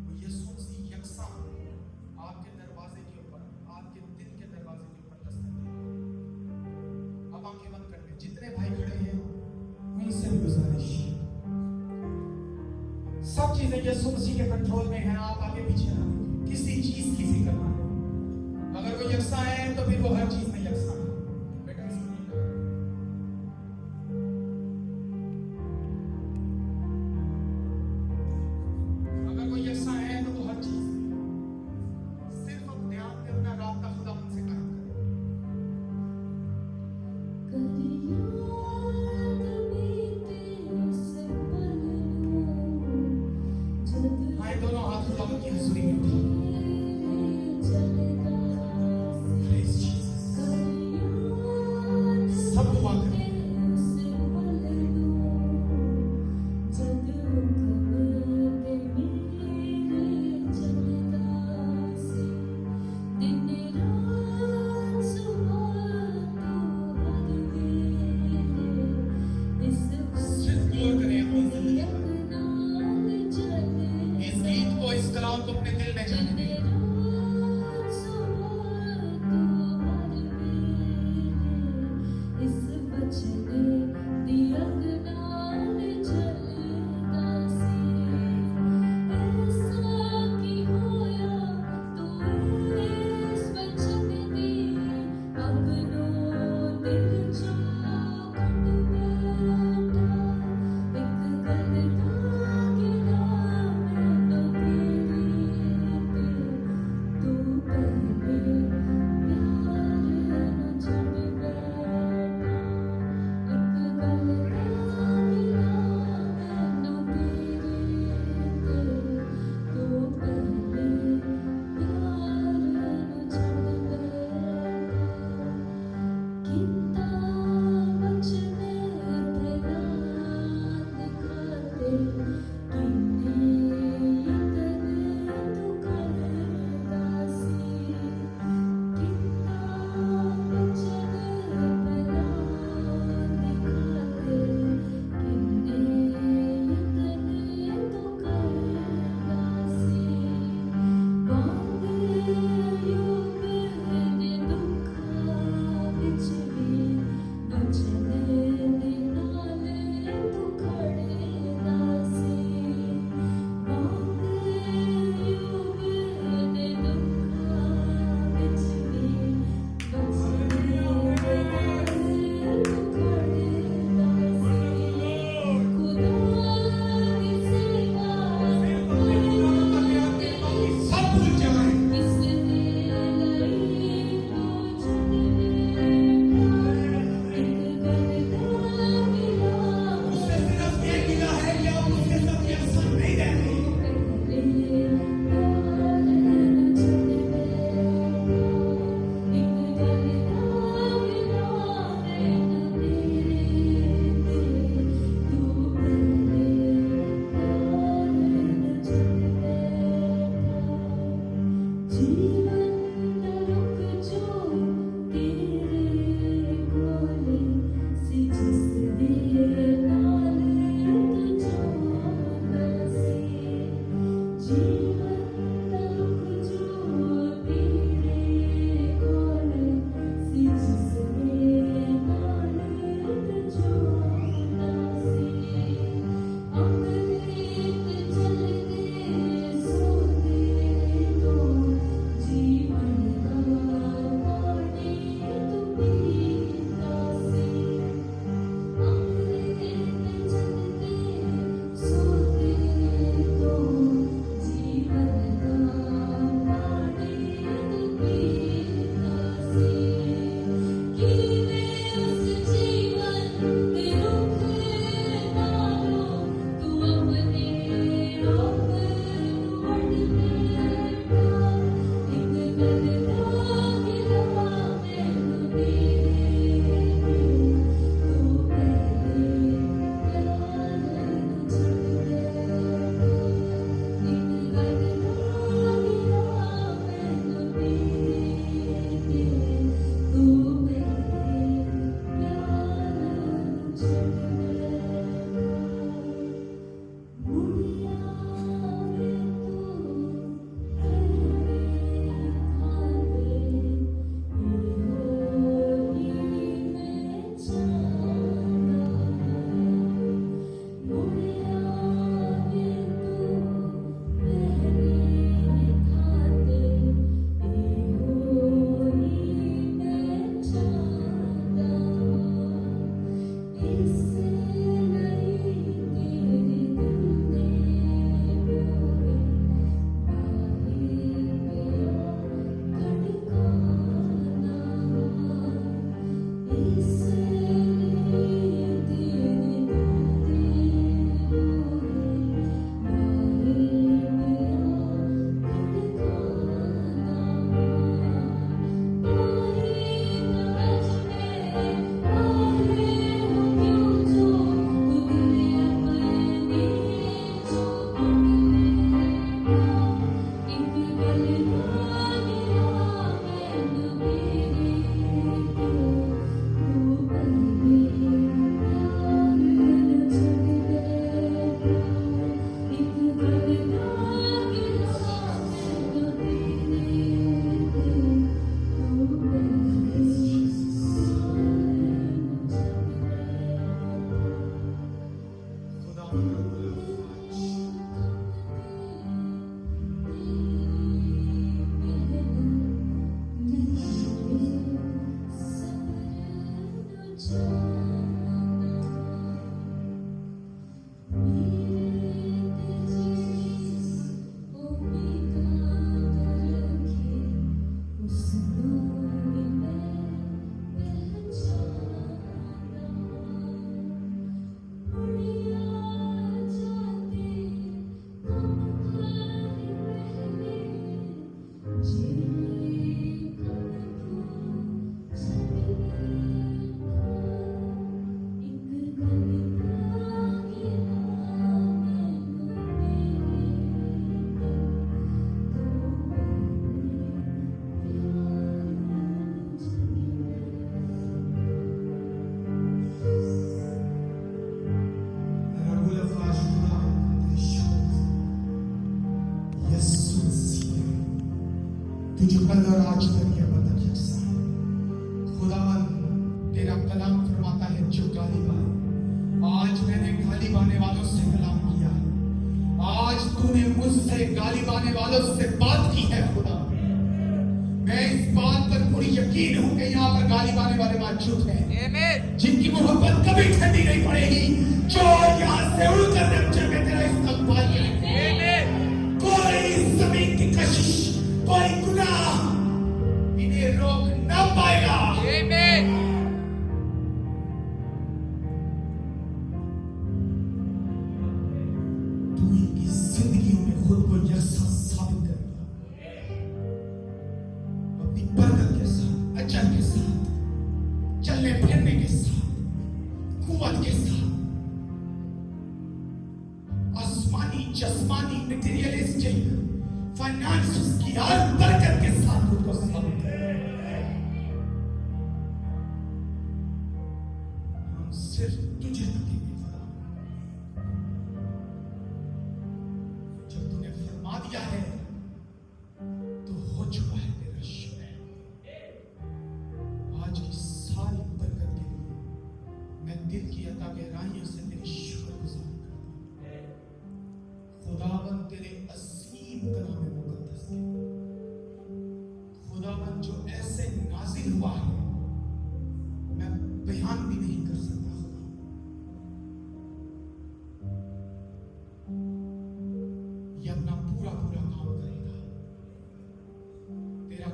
वो यीशु मसीह यकसा आपके दरवाजे के ऊपर, आपके दिल के दरवाजे के ऊपर दस्तक दे। अब आंखें बंद करके जितने भाई खड़े हैं वहीं से भी गुजारिश, सब चीजें यीशु मसीह के कंट्रोल में हैं। आप आगे पीछे ना किसी चीज की फिक्र ना करें। अगर वो यकसा है तो फिर वो हर चीज में यकसा है। बेटा अगर वो यकसा है तो वो हर चीज में। सिर्फ अब ध्यान से अपना रास्ता खुदा उनसे कायम करें। हाँ, दोनों हाथ खुदा की हजूरी में उठाओ। Praise Jesus. तुझे कल और आज तक यह बदल सकता है। खुदावन तेरा कलाम फरमाता है जो गालिबान, आज मैंने गालिबाने वालों से कलाम किया है, आज तूने मुझसे गालिबाने वालों से बात की है। खुदा मैं इस बात पर पूरी यकीन हूं कि यहाँ पर गालिबाने वाले मौजूद हैं जिनकी मोहब्बत कभी ठंडी नहीं पड़ेगी, जो यहाँ से उड़कर रफ्तार में तेरा इस्तकबाल करेंगे। कोई जमीन की कशिश, कोई गुनाह इन्हें रोक न पाएगा। तू इनकी जिंदगियों में खुद को यकसा साबित करेगा, अपनी बरकत के साथ, अजर के साथ, चलने फिरने के साथ, कुव्वत के साथ, आसमानी जस्मानी मटेरियलिस्टिक फाइनेंस की हर बरकत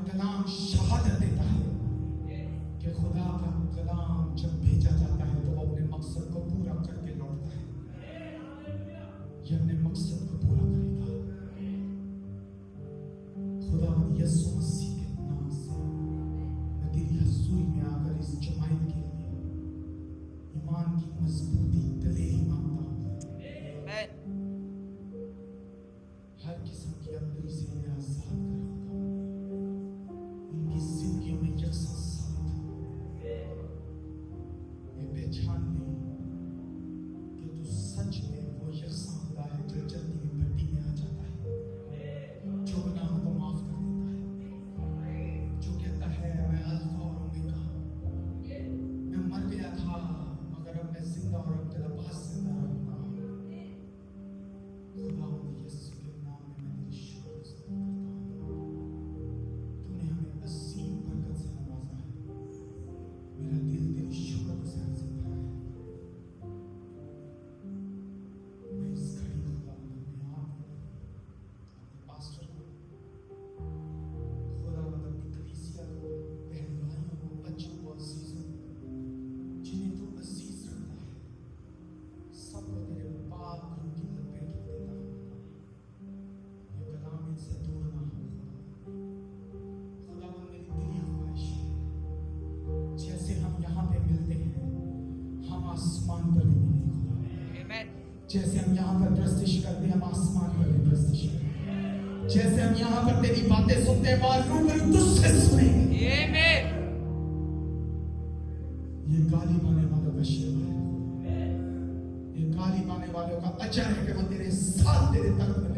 कलाम शहादत देता है कि खुदा का कलाम जब भेजा जाता है तो वो अपने मकसद को पूरा करके लौटता है। ये अपने मकसद को पूरा करेगा। खुदा यीशु मसीह के नाम से मैं तेरी हजूरी में आकर इस जमात के लिए ईमान की मजबूती दलेरी मांगता हूँ। Amen. हर किस्म की अंदरी से इन्हें आजाद करेगा। इनकी जिंदगियों में यकसा साबित हो। ये पहचान ले कि तू सच में वो यकसा खुदा है जो जल्दी में भट्टी में आ जाता है, जो गुनाहों को माफ कर देता है, जो कहता है मैं अल्फा और ओमेगा हूं। मैं मर गया था मगर अब मैं जिंदा और अब्दुल्लाबास जिंदा रहूंगा। खुदा यीशु के नाम में मैं तेरी शुक्रगुज़ारी करता हूँ। तूने हमें असीम बरकत से नवाजा है। मेरा दिल तेरी शुक्रगुज़ारी से भरा है। मैं इस घड़ी खुदा अपने आप को, अपने पास्टर को, खुदा अपनी कलीसिया को, बहन भाइयों को, बच्चों को, अजीजों को, जिन्हें तू अजीज रखता है, सबको तेरे पाक रूह की लपेट में देता हूँ। ये कलाम इनसे दूर ना हो खुदा। खुदा मेरी दिली ख्वाहिश है जैसे हम यहाँ पे मिलते हैं हम आसमान पर भी मिलें खुदा। Amen. जैसे हम यहाँ पर प्रस्तिश करते हैं हम आसमान पर भी प्रस्तिश करें। जैसे हम यहाँ पर तेरी बातें सुनते हैं वहाँ रूबरू तुझसे सुनेंगे। Amen. ये गाली पाने वालों का शेवा है। ये गाली पाने वालों का अजर है कि वो तेरे साथ तेरे तर्क में